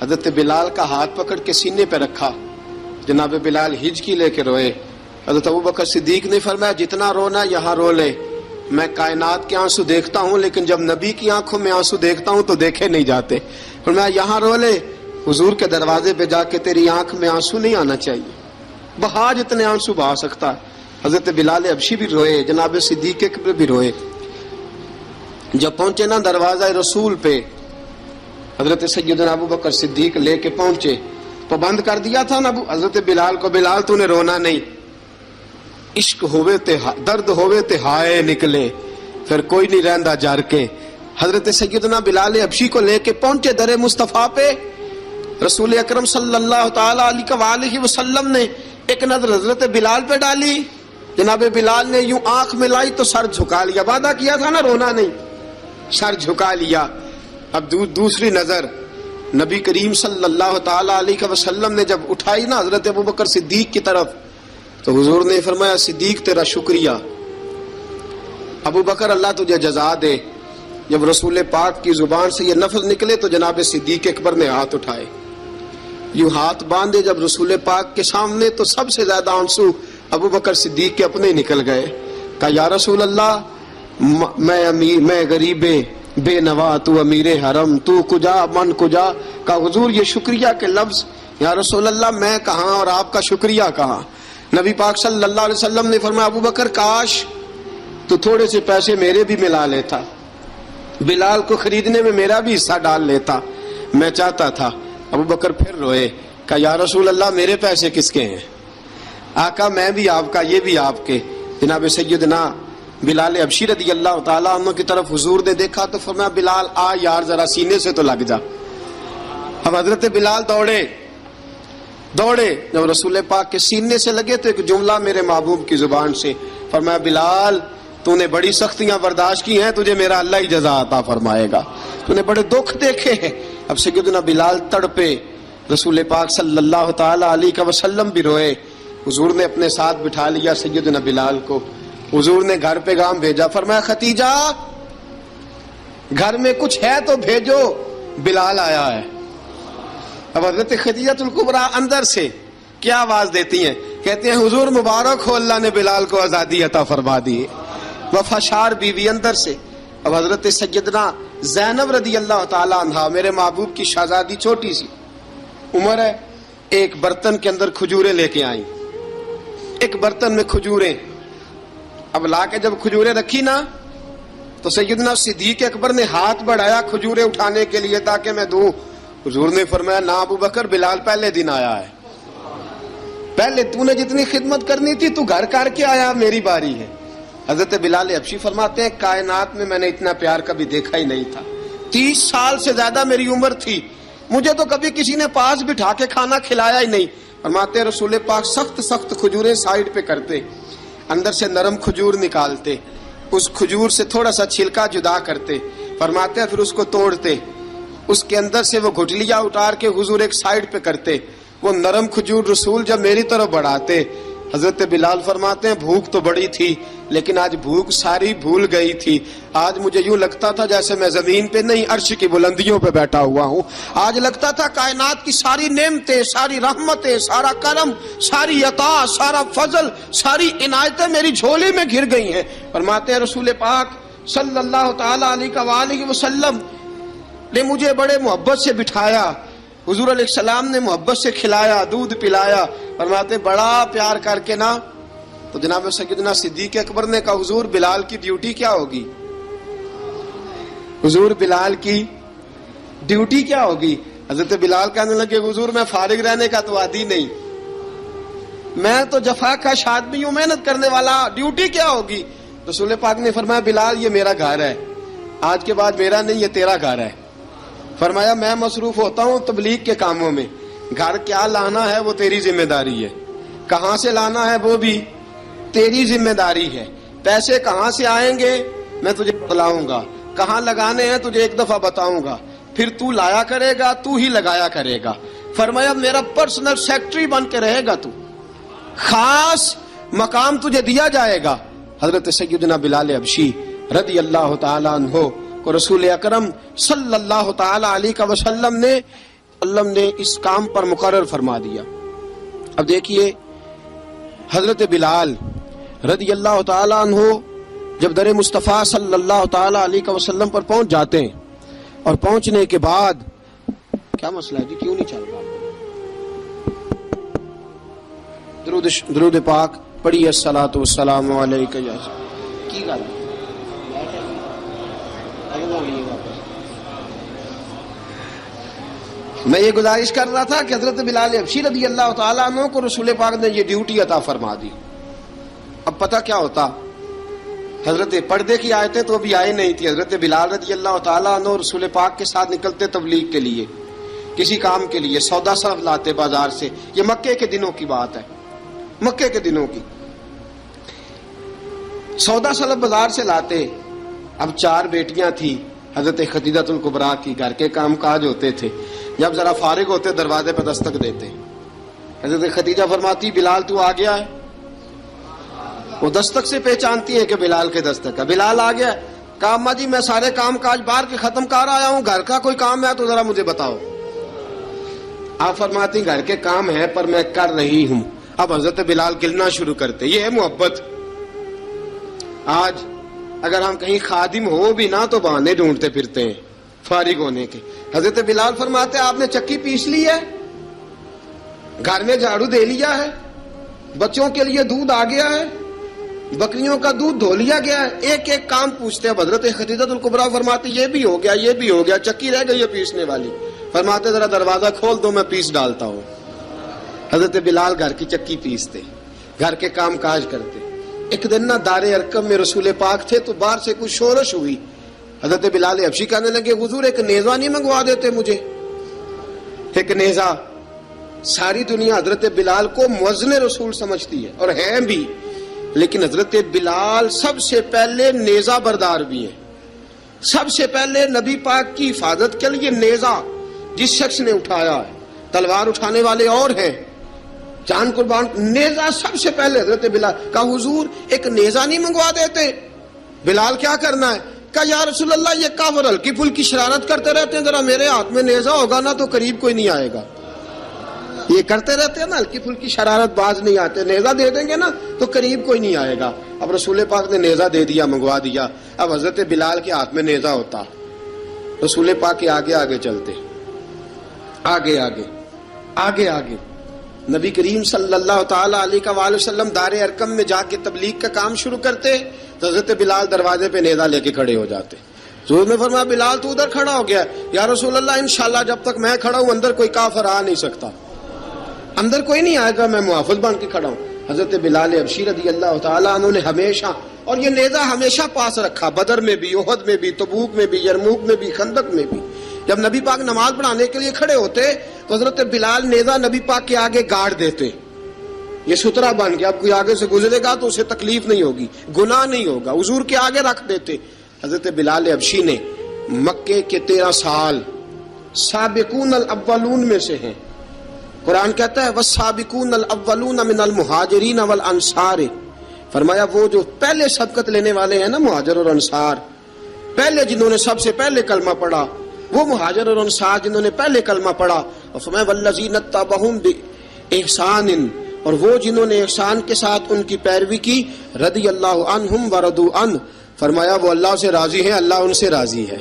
حضرت بلال کا ہاتھ پکڑ کے سینے پہ رکھا، جناب بلال ہجکی لے کے روئے۔ حضرت ابوبکر صدیق نے فرمایا جتنا رونا یہاں رو لے، میں کائنات کے آنسو دیکھتا ہوں لیکن جب نبی کی آنکھوں میں آنسو دیکھتا ہوں تو دیکھے نہیں جاتے۔ فرمایا یہاں رو لے، حضور کے دروازے پہ جا کے تیری آنکھ میں آنسو نہیں آنا چاہیے، بہا جتنے آنسو بہا سکتا ہے۔ حضرت بلال حبشی بھی روئے، جناب صدیق اکبر بھی روئے۔ جب پہنچے نا دروازہ رسول پہ، حضرت سیدنا ابوبکر صدیق لے کے پہنچے، پابند کر دیا تھا نا حضرت بلال کو، بلال تو نے رونا نہیں، عشق ہوئے تے درد ہوئے تے ہائے نکلے، پھر کوئی نہیں رہندا جار کے۔ حضرت سیدنا بلال حبشی کو لے کے پہنچے در مصطفیٰ پہ، رسول اکرم صلی اللہ تعالی علیہ وسلم نے ایک نظر حضرت بلال پہ ڈالی، جناب بلال نے یوں آنکھ ملائی تو سر جھکا لیا، وعدہ کیا تھا نا رونا نہیں، سر جھکا لیا۔ اب دوسری نظر نبی کریم صلی اللہ تعالی علیہ وسلم نے جب اٹھائی نا حضرت ابوبکر صدیق کی طرف، تو حضور نے فرمایا صدیق تیرا شکریہ، ابوبکر اللہ تجھے جزا دے۔ جب رسول پاک کی زبان سے یہ لفظ نکلے تو جناب صدیق اکبر نے ہاتھ اٹھائے، یوں ہاتھ باندھے جب رسول پاک کے سامنے، تو سب سے زیادہ آنسو ابوبکر صدیق کے اپنے نکل گئے۔ کہا یا رسول اللہ میں غریب بے نوا، تو امیر حرم، تو کجا من کجا۔ کہا حضور یہ شکریہ کے لفظ، یا رسول اللہ میں کہاں اور آپ کا شکریہ کہاں۔ نبی پاک صلی اللہ علیہ وسلم نے فرمایا ابوبکر کاش تو تھوڑے سے پیسے میرے بھی ملا لیتا، بلال کو خریدنے میں میرا بھی حصہ ڈال لیتا، میں چاہتا تھا۔ ابوبکر پھر روئے، کہا یا رسول اللہ میرے پیسے کس کے ہیں؟ آقا میں بھی آپ کا، یہ بھی آپ کے۔ جناب سیدنا بلال حبشی رضی اللہ تعالیٰ عنہ کی طرف حضور نے دیکھا تو فرمایا بلال آ یار ذرا سینے سے تو لگ جا۔ اب حضرت بلال دوڑے، جب رسول پاک کے سینے سے لگے تو ایک جملہ میرے محبوب کی زبان سے، فرمایا بلال تو نے بڑی سختیاں برداشت کی ہیں، تجھے میرا اللہ ہی جزا عطا فرمائے گا، تو نے بڑے دکھ دیکھے ہیں۔ اب سیدنا بلال تڑپے، رسول پاک صلی اللہ تعالی علیہ وسلم بھی روئے۔ حضور نے اپنے ساتھ بٹھا لیا سیدنا بلال کو. حضور نے گھر پیغام بھیجا, فرمایا ختیجہ گھر میں کچھ ہے تو بھیجو, بلال آیا ہے. اب حضرت خدیجہ الکبریٰ اندر سے کیا آواز دیتی ہیں, کہتے ہیں حضور مبارک ہو, اللہ نے بلال کو آزادی عطا فرما دی. وفاشار بیوی اندر سے. اب حضرت سیدنا زینب رضی اللہ تعالی عنہا, میرے محبوب کی شہزادی, چھوٹی سی عمر ہے, ایک برتن کے اندر کھجوریں لے کے آئیں, ایک برتن میں کھجوریں. اب لا کے جب کھجوریں رکھی نا تو سیدنا صدیق اکبر نے ہاتھ بڑھایا کھجوریں اٹھانے کے لیے تاکہ میں دوں. حضور نے فرمایا نہ ابو بکر, بلال پہلے دن آیا ہے, پہلے تو نے جتنی خدمت کرنی تھی تو گھر کر کے آیا, میری باری ہے. حضرت بلال حبشی فرماتے ہیں کائنات میں میں نے اتنا پیار کبھی دیکھا ہی نہیں تھا. 30 سال سے زیادہ میری عمر تھی, مجھے تو کبھی کسی نے پاس بٹھا کے کھانا کھلایا ہی نہیں. فرماتے رسول پاک سخت سخت کھجوریں سائڈ پہ کرتے, اندر سے نرم کھجور نکالتے, اس کھجور سے تھوڑا سا چھلکا جدا کرتے. فرماتے ہیں پھر اس کو توڑتے, اس کے اندر سے وہ گھٹلیاں اتار کے حضور ایک سائڈ پہ کرتے. وہ نرم کھجور رسول جب میری طرف بڑھاتے, حضرت بلال فرماتے ہیں بھوک تو بڑی تھی لیکن آج بھوک ساری بھول گئی تھی. آج مجھے یوں لگتا تھا جیسے میں زمین پہ نہیں عرش کی بلندیوں پہ بیٹھا ہوا ہوں. آج لگتا تھا کائنات کی ساری نعمتیں, ساری رحمتیں, سارا کرم, ساری عطا, سارا فضل, ساری عنایتیں میری جھولی میں گھر گئی ہیں. فرماتے ہیں رسول پاک صلی اللہ تعالی علیہ وآلہ وسلم نے مجھے بڑے محبت سے بٹھایا, حضور علیہ السلام نے محبت سے کھلایا, دودھ پلایا. فرماتے بڑا پیار کر کے نا تو جناب سیدنا صدیق اکبر نے کہا حضور بلال کی ڈیوٹی کیا ہوگی, حضور بلال کی ڈیوٹی کیا ہوگی. حضرت بلال کہنے لگے حضور میں فارغ رہنے کا تو عادی نہیں, میں تو جفا کش آدمی ہوں, محنت کرنے والا, ڈیوٹی کیا ہوگی. رسول پاک نے فرمایا بلال یہ میرا گھر ہے, آج کے بعد میرا نہیں یہ تیرا گھر ہے. فرمایا میں مصروف ہوتا ہوں تبلیغ کے کاموں میں, گھر کیا لانا ہے وہ تیری ذمہ داری ہے, کہاں سے لانا ہے وہ بھی تیری ذمہ داری ہے, پیسے کہاں سے آئیں گے میں تجھے بتلاؤں گا, کہاں لگانے ہیں تجھے ایک دفعہ بتاؤں گا, پھر تو لایا کرے گا, تو ہی لگایا کرے گا. فرمایا میرا پرسنل سیکٹری بن کے رہے گا, تو خاص مقام تجھے دیا جائے گا. حضرت سیدنا بلال حبشی رضی اللہ تعالی عنہ کو رسول اکرم صلی اللہ تعالی علیہ وسلم نے اس کام پر مقرر فرما دیا. اب دیکھیے حضرت بلال رضی اللہ تعالی عنہ جب در مصطفیٰ صلی اللہ تعالی علیہ وسلم پر پہنچ جاتے ہیں, اور پہنچنے کے بعد کیا مسئلہ ہے جی, کیوں نہیں چل رہا؟ درود پاک پڑھیے الصلاۃ والسلام علیک یا کی گل میں یہ گزارش کر رہا تھا کہ حضرت بلال حبشی رضی اللہ تعالیٰ عنہ کو رسول پاک نے یہ ڈیوٹی عطا فرما دی. اب پتہ کیا ہوتا, حضرت پردے کی آیتیں تو ابھی آئی نہیں تھی. حضرت بلال رضی اللہ تعالیٰ عنہ رسول پاک کے ساتھ نکلتے تبلیغ کے لیے, کسی کام کے لیے, سودا صرف لاتے بازار سے. یہ مکے کے دنوں کی بات ہے, مکے کے دنوں کی. سودا صرف بازار سے لاتے. اب 4 بیٹیاں تھیں حضرت خدیجہ الکبریٰ کی, گھر کے کام کاج ہوتے تھے. جب ذرا فارغ ہوتے دروازے پہ دستک دیتے. حضرت خدیجہ فرماتی بلال تو آ گیا ہے. وہ دستک سے پہچانتی ہے کہ بلال کے دستک ہے, بلال آ گیا. کہا اماں جی میں سارے کام کاج باہر کے ختم کر آیا ہوں, گھر کا کوئی کام ہے تو ذرا مجھے بتاؤ. آپ فرماتی گھر کے کام ہے پر میں کر رہی ہوں. اب حضرت بلال گلنا شروع کرتے. یہ ہے محبت. آج اگر ہم کہیں خادم ہو بھی نہ تو بہانے ڈھونڈتے پھرتے ہیں فارغ ہونے کے. حضرت بلال فرماتے آپ نے چکی پیس لی ہے, گھر میں جھاڑو دے لیا ہے, بچوں کے لیے دودھ آ گیا ہے, بکریوں کا دودھ دھو لیا گیا ہے, ایک ایک کام پوچھتے ہیں. حضرت خدیجہ الکبریٰ فرماتے یہ بھی ہو گیا, یہ بھی ہو گیا, چکی رہ گئی ہے پیسنے والی. فرماتے ذرا دروازہ کھول دو میں پیس ڈالتا ہوں. حضرت بلال گھر کی چکی پیستے, گھر کے کام کاج کرتے. ایک دن نہ دار ارقم میں رسول پاک تھے تو باہر سے کچھ شورش ہوئی. حضرت بلال حبشی کہنے لگے حضور ایک نیزہ نہیں منگوا دیتے مجھے. ایک نیزہ. ساری دنیا حضرت بلال کو مؤذن رسول سمجھتی ہے اور ہیں بھی, لیکن حضرت بلال سب سے پہلے نیزہ بردار بھی ہیں. سب سے پہلے نبی پاک کی حفاظت کے لیے نیزہ جس شخص نے اٹھایا ہے, تلوار اٹھانے والے اور ہیں, جان قربان. نیزہ سب سے پہلے حضرت بلال کا حضور ایک نیزہ نہیں منگوا دیتے؟ بلال کیا کرنا ہے؟ کہا یا رسول اللہ یہ کافر ہلکی پھلکی شرارت کرتے رہتے ہیں، ذرا میرے ہاتھ میں نیزہ ہوگا نا تو قریب کوئی نہیں آئے گا. یہ کرتے رہتے ہیں نا ہلکی پھلکی شرارت باز نہیں آتے، نیزہ دے دیں گے نا تو قریب کوئی نہیں آئے گا. اب رسول پاک نے نیزہ دے دیا، منگوا دیا. اب حضرت بلال کے ہاتھ میں نیزہ ہوتا، رسول پاک کے آگے آگے چلتے، آگے آگے آگے آگے. نبی کریم صلی اللہ تعالی علیہ وآلہ وسلم دار ارقم میں جا کے تبلیغ کا کام شروع کرتے تو حضرت بلال دروازے پہ نیزہ لے کے کھڑے ہو جاتے. حضور نے فرمایا بلال تو ادھر کھڑا ہو گیا. یا رسول اللہ انشاءاللہ جب تک میں کھڑا ہوں اندر کوئی کافر آ نہیں سکتا، اندر کوئی نہیں آئے گا، میں محافظ بن کے کھڑا ہوں. حضرت بلال حبشی رضی اللہ تعالیٰ عنہ نے ہمیشہ، اور یہ نیزہ ہمیشہ پاس رکھا، بدر میں بھی، احد میں بھی، تبوک میں بھی، یرموک میں بھی، خندق میں بھی. جب نبی پاک نماز پڑھانے کے لیے کھڑے ہوتے تو حضرت بلال نیزہ نبی پاک کے آگے گاڑ دیتے. یہ سترا بن گیا، اب کوئی آگے سے گزرے گا تو اسے تکلیف نہیں ہوگی، گناہ نہیں ہوگا، حضور کے آگے رکھ دیتے. حضرت بلال حبشی نے مکے کے 13 سال سابقون الاولون میں سے ہیں. قرآن کہتا ہے والسابقون الاولون من المہاجرین والانصار. فرمایا وہ جو پہلے سبقت لینے والے ہیں نا مہاجر اور انصار، پہلے جنہوں نے سب سے پہلے کلمہ پڑھا، وہ مہاجر اور انصار جنہوں نے پہلے کلمہ پڑھا. اور فرمایا والذین اتبعوہم بإحسان، اور وہ جنہوں نے احسان کے ساتھ ان کی پیروی کی، رضی اللہ عنہم ورضوا عنہ. فرمایا وہ اللہ سے راضی ہیں، اللہ ان سے راضی ہے،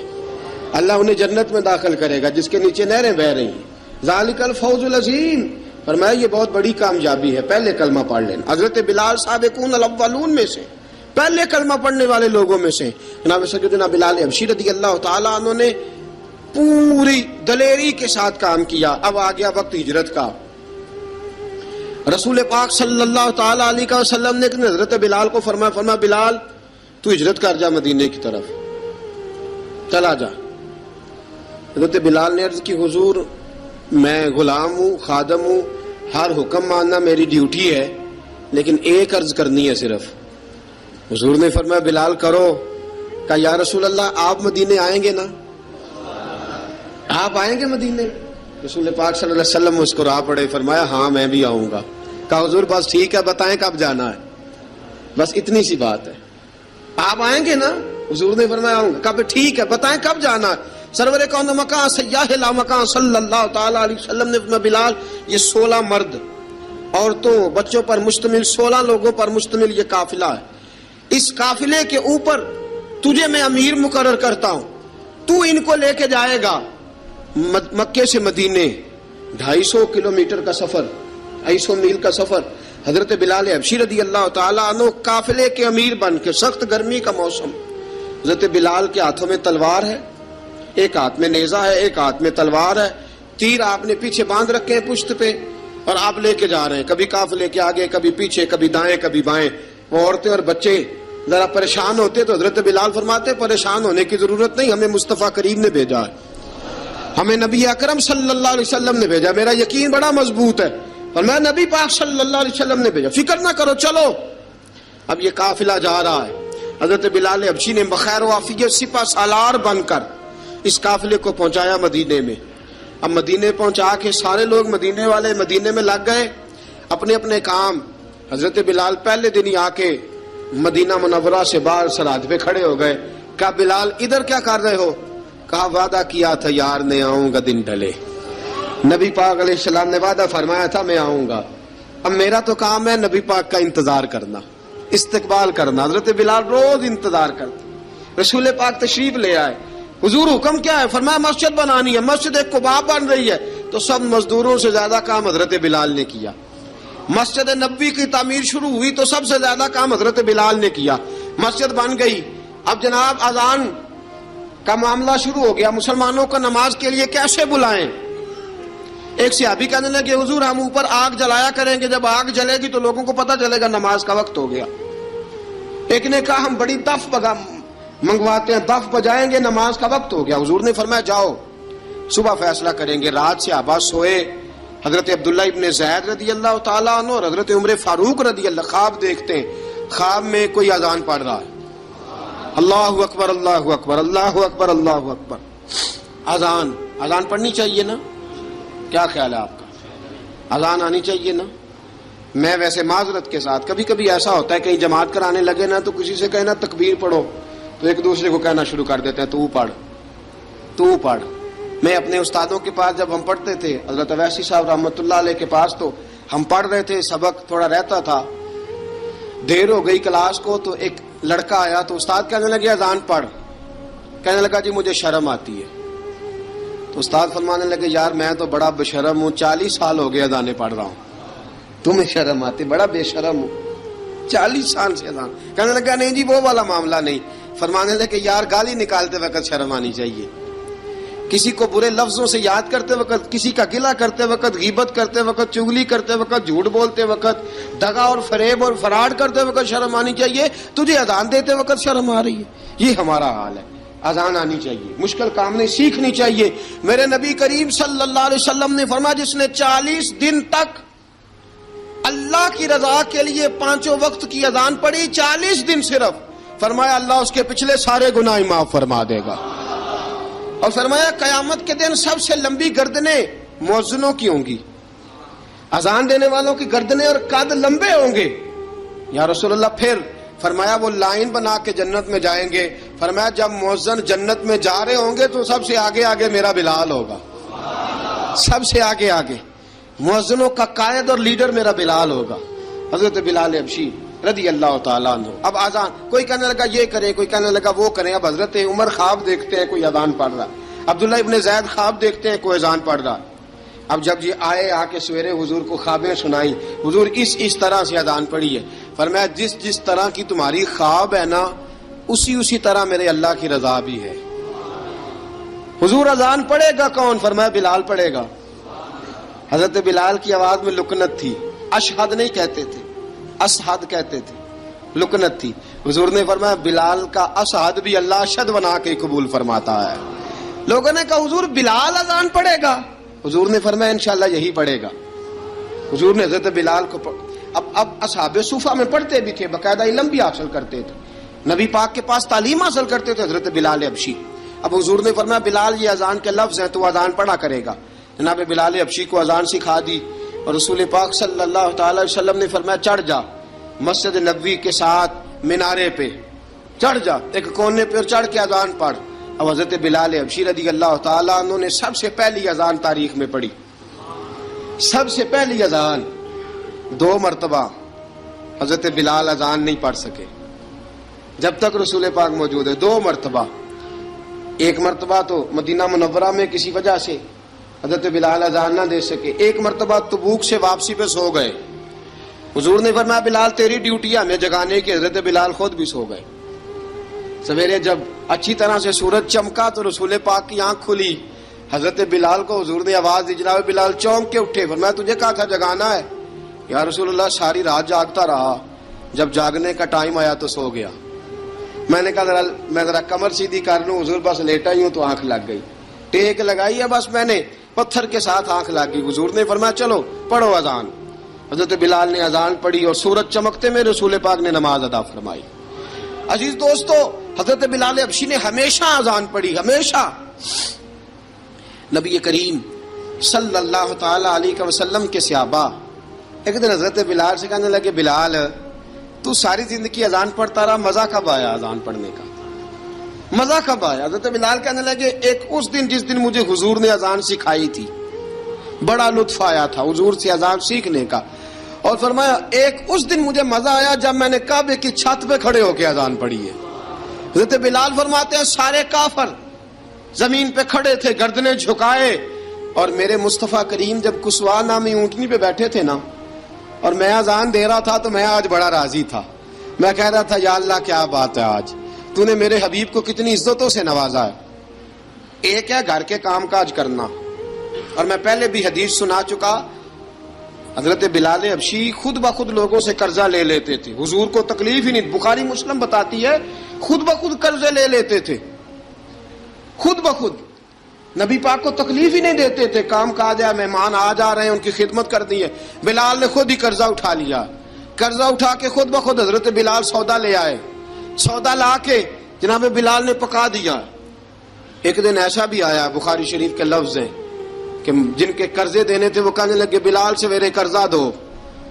اللہ انہیں جنت میں داخل کرے گا جس کے نیچے نہریں بہہ رہی ہیں. ذالک الفوز العظیم. فرمایا یہ بہت بڑی کامیابی ہے، پہلے کلمہ پڑھ لینا. حضرت بلال سابقون الاولون میں سے، پہلے کلمہ پڑھنے والے لوگوں میں سے. جناب سیدنا بلال حبشی رضی اللہ تعالیٰ عنہ نے پوری دلیری کے ساتھ کام کیا. اب آ گیا وقت ہجرت کا. رسول پاک صلی اللہ تعالی علیہ وسلم نے حضرت بلال کو فرمایا بلال تو ہجرت کر جا مدینے کی طرف، چلا جا. حضرت بلال نے عرض کی حضور میں غلام ہوں، خادم ہوں، ہر حکم ماننا میری ڈیوٹی ہے، لیکن ایک عرض کرنی ہے صرف. حضور نے فرمایا بلال کرو. کہا یا رسول اللہ آپ مدینے آئیں گے نا؟ آپ آئیں گے مدینے؟ رسول پاک صلی اللہ علیہ وسلم مسکرا پڑے، فرمایا ہاں میں بھی آؤں گا. کہا حضور بس ٹھیک ہے، بتائیں کب جانا ہے، بس اتنی سی بات ہے. آپ آئیں گے نا؟ حضور نے فرمایا آؤں گا. کہا ٹھیک ہے بتائیں کب جانا ہے. سرور کون مکان سیاح لا مکان صلی اللہ تعالی علیہ وسلم نے فرمایا بلال یہ 16 مرد، عورتوں، بچوں پر مشتمل 16 لوگوں پر مشتمل یہ قافلہ ہے. اس قافلے کے اوپر تجھے میں امیر مقرر کرتا ہوں، تو ان کو لے کے جائے گا مکے سے مدینے 250 کلومیٹر کا سفر، 250 میل کا سفر. حضرت بلال حبشی رضی اللہ تعالیٰ عنہ قافلے کے امیر بن کے، سخت گرمی کا موسم، حضرت بلال کے ہاتھوں میں تلوار ہے، ایک ہاتھ میں نیزہ ہے، ایک ہاتھ میں تلوار ہے، تیر آپ نے پیچھے باندھ رکھے ہیں پشت پہ، اور آپ لے کے جا رہے ہیں، کبھی قافلے کے آگے، کبھی پیچھے، کبھی دائیں کبھی بائیں. وہ عورتیں اور بچے ذرا پریشان ہوتے تو حضرت بلال فرماتے پریشان ہونے کی ضرورت نہیں، ہمیں مصطفیٰ کریم نے بھیجا ہے، ہمیں نبی اکرم صلی اللہ علیہ وسلم نے بھیجا، میرا یقین بڑا مضبوط ہے، اور میں نبی پاک صلی اللہ علیہ وسلم نے بھیجا، فکر نہ کرو چلو. اب یہ قافلہ جا رہا ہے. حضرت بلال حبشی نے بخیر و عافیت سپہ سالار بن کر اس قافلے کو پہنچایا مدینے میں. اب مدینے پہنچا کے سارے لوگ مدینے والے مدینے میں لگ گئے اپنے اپنے کام. حضرت بلال پہلے دن ہی آ کے مدینہ منورہ سے باہر سرحد پہ کھڑے ہو گئے. کہا بلال ادھر کیا کر رہے ہو؟ کہا وعدہ کیا تھا یار نے آؤں گا دن ڈھلے. نبی پاک علیہ السلام نے وعدہ فرمایا تھا میں آؤں گا. اب میرا تو کام ہے نبی پاک کا انتظار کرنا، استقبال کرنا. حضرت بلال روز انتظار کرتے. رسول پاک تشریف لے آئے. حضور حکم کیا ہے؟ فرمایا مسجد بنانی ہے. مسجد قباء بن رہی ہے. تو سب مزدوروں سے زیادہ کام حضرت بلال نے کیا. مسجد نبوی کی تعمیر شروع ہوئی تو سب سے زیادہ کام حضرت بلال نے کیا. مسجد بن گئی. اب جناب اذان کا معاملہ شروع ہو گیا. مسلمانوں کو نماز کے لیے کیسے بلائیں؟ ایک صحابی کہنے لگے حضور ہم اوپر آگ جلایا کریں گے، جب آگ جلے گی تو لوگوں کو پتہ چلے گا نماز کا وقت ہو گیا. ایک نے کہا ہم بڑی دف منگواتے ہیں، دف بجائیں گے، نماز کا وقت ہو گیا. حضور نے فرمایا جاؤ صبح فیصلہ کریں گے. رات سے صحابہ سوئے. حضرت عبداللہ ابن زید رضی اللہ تعالیٰ عنہ اور حضرت عمر فاروق رضی اللہ خواب دیکھتے ہیں. خواب میں کوئی اذان پڑھ رہا ہے، اللہ اکبر اللہ اکبر اللہ اکبر اللہ اکبر. اذان پڑھنی چاہیے نا؟ کیا خیال ہے آپ کا؟ اذان آنی چاہیے نا؟ میں ویسے معذرت کے ساتھ کبھی کبھی ایسا ہوتا ہے کہیں جماعت کرانے لگے نا تو کسی سے کہنا تکبیر پڑھو تو ایک دوسرے کو کہنا شروع کر دیتے ہیں تو پڑھ. میں اپنے استادوں کے پاس جب ہم پڑھتے تھے حضرت اویسی صاحب رحمۃ اللہ علیہ کے پاس تو ہم پڑھ رہے تھے, سبق تھوڑا رہتا تھا, دیر ہو گئی کلاس کو تو ایک لڑکا آیا تو استاد کہنے لگے اذان پڑھ. کہنے لگا جی مجھے شرم آتی ہے. تو استاد فرمانے لگے یار میں تو بڑا بشرم ہوں, 40 سال ہو گئے اذانیں پڑھ رہا ہوں, تمہیں شرم آتی؟ بڑا بے شرم ہوں, 40 سال سے اذان. کہنے لگا نہیں جی وہ والا معاملہ نہیں. فرمانے لگے یار گالی نکالتے وقت شرم آنی چاہیے, کسی کو برے لفظوں سے یاد کرتے وقت, کسی کا گلہ کرتے وقت, غیبت کرتے وقت, چغلی کرتے وقت, جھوٹ بولتے وقت, دغا اور فریب اور فراڈ کرتے وقت شرم آنی چاہیے. تجھے اذان دیتے وقت شرم آ رہی ہے. یہ ہمارا حال ہے. اذان آنی چاہیے, مشکل کام نہیں, سیکھنی چاہیے. میرے نبی کریم صلی اللہ علیہ وسلم نے فرمایا جس نے 40 دن تک اللہ کی رضا کے لیے 5 وقت کی اذان پڑھی, 40 دن صرف, فرمایا اللہ اس کے پچھلے سارے گناہ معاف فرما دے گا. اور فرمایا قیامت کے دن سب سے لمبی گردنیں مؤذنوں کی ہوں گی, اذان دینے والوں کی گردنیں اور قد لمبے ہوں گے. یا رسول اللہ پھر؟ فرمایا وہ لائن بنا کے جنت میں جائیں گے. فرمایا جب مؤذن جنت میں جا رہے ہوں گے تو سب سے آگے آگے میرا بلال ہوگا, سب سے آگے آگے مؤذنوں کا قائد اور لیڈر میرا بلال ہوگا, حضرت بلال حبشی رضی اللہ تعالیٰ عنہ. اب آزان کوئی کہنے لگا یہ کریں, کوئی کہنے لگا وہ کریں. اب حضرت عمر خواب دیکھتے ہیں کوئی اذان پڑھ رہا, عبداللہ ابن زید خواب دیکھتے ہیں کوئی اذان پڑھ رہا. اب جب یہ آئے آ کے سویرے حضور کو خوابیں سنائی, حضور اس طرح سے اذان پڑھی ہے. فرمایا جس طرح کی تمہاری خواب ہے نا اسی طرح میرے اللہ کی رضا بھی ہے. حضور اذان پڑھے گا کون؟ فرمایا بلال پڑھے گا. حضرت بلال کی آواز میں لکنت تھی, اشہد نہیں کہتے تھے, اسحد کہتے تھے, لکنت تھی. حضور نے فرمایا بلال کا اسحد بھی اللہ اشہد بنا کے قبول فرماتا ہے. لوگوں نے کہا حضور بلال اذان پڑھے گا؟ حضور نے فرمایا انشاءاللہ یہی پڑھے گا. حضور نے حضرت بلال کو اب اصحاب صوفہ میں پڑھتے بھی تھے, باقاعدہ علم بھی حاصل کرتے تھے, نبی پاک کے پاس تعلیم حاصل کرتے تھے, حضرت بلال حبشی. اب حضور نے فرمایا بلال یہ اذان کے لفظ ہیں تو اذان پڑھا کرے گا. جناب بلال حبشی کو اذان سکھا دی اور رسول پاک صلی اللہ تعالی وسلم نے فرمایا چڑھ جا مسجد نبوی کے ساتھ مینارے پہ, چڑھ جا ایک کونے پہ اور چڑھ کے اذان پڑھ. اب حضرت بلال حبشی رضی اللہ تعالیٰ عنہ نے سب سے پہلی اذان تاریخ میں پڑھی, سب سے پہلی اذان. 2 مرتبہ حضرت بلال اذان نہیں پڑھ سکے جب تک رسول پاک موجود ہے. 2 مرتبہ, ایک مرتبہ تو مدینہ منورہ میں کسی وجہ سے حضرت بلال اذان نہ دے سکے, ایک مرتبہ تبوک سے واپسی پہ سو گئے. حضور نے فرمایا بلال تیری ڈیوٹی ہے ہمیں جگانے کی. حضرت بلال خود بھی سو گئے. سویرے جب اچھی طرح سے سورج چمکا تو رسول پاک کی آنکھ کھلی. حضرت بلال کو حضور نے آواز دی, جناب بلال چونک کے اٹھے. فرمایا تجھے کہا تھا جگانا ہے. یا رسول اللہ ساری رات جاگتا رہا, جب جاگنے کا ٹائم آیا تو سو گیا. میں نے کہا میں ذرا کمر سیدھی کر لوں. حضور بس لیٹا ہی ہوں تو آنکھ لگ گئی, ٹیک لگائی ہے بس میں نے, پتھر کے ساتھ آنکھ لگ گئی. حضور نے فرمایا چلو پڑھو اذان. حضرت بلال نے اذان پڑھی اور سورج چمکتے میں رسول پاک نے نماز ادا فرمائی. عزیز دوستو حضرت بلال حبشی نے ہمیشہ اذان پڑھی, ہمیشہ. نبی کریم صلی اللہ تعالی علیہ وسلم کے صحابہ ایک دن حضرت بلال سے کہنے لگے بلال تو ساری زندگی اذان پڑھتا رہا, مزہ کب آیا اذان پڑھنے کا, مزہ کب آیا؟ حضرت بلال کہنے لگے ایک اس دن جس دن مجھے حضور نے اذان سکھائی تھی بڑا لطف آیا تھا حضور سے اذان سیکھنے کا. اور فرمایا ایک اس دن مجھے مزہ آیا جب میں نے کعبے کی چھت پہ کھڑے ہو کے اذان پڑھی ہے. حضرت بلال فرماتے ہیں سارے کافر زمین پہ کھڑے تھے گردنیں جھکائے, اور میرے مصطفیٰ کریم جب کسوا نامی اونٹنی پہ بیٹھے تھے نا اور میں اذان دے رہا تھا تو میں آج بڑا راضی تھا. میں کہہ رہا تھا یا اللہ کیا بات ہے, آج تو نے میرے حبیب کو کتنی عزتوں سے نوازا ہے. ایک ہے گھر کے کام کاج کرنا, اور میں پہلے بھی حدیث سنا چکا, حضرت بلال حبشی خود بخود لوگوں سے قرضہ لے لیتے تھے, حضور کو تکلیف ہی نہیں. بخاری مسلم بتاتی ہے خود بخود قرضے لے لیتے تھے, خود بخود. نبی پاک کو تکلیف ہی نہیں دیتے تھے, کام کاج ہے, مہمان آ جا رہے ہیں ان کی خدمت کر دی ہے. بلال نے خود ہی قرضہ اٹھا لیا, قرضہ اٹھا کے خود بخود حضرت بلال سودا لے آئے, سودا لا کے جناب بلال نے پکا دیا. ایک دن ایسا بھی آیا بخاری شریف کے لفظ ہیں کہ جن کے قرضے دینے تھے وہ کہنے لگے بلال سویرے قرضہ دو,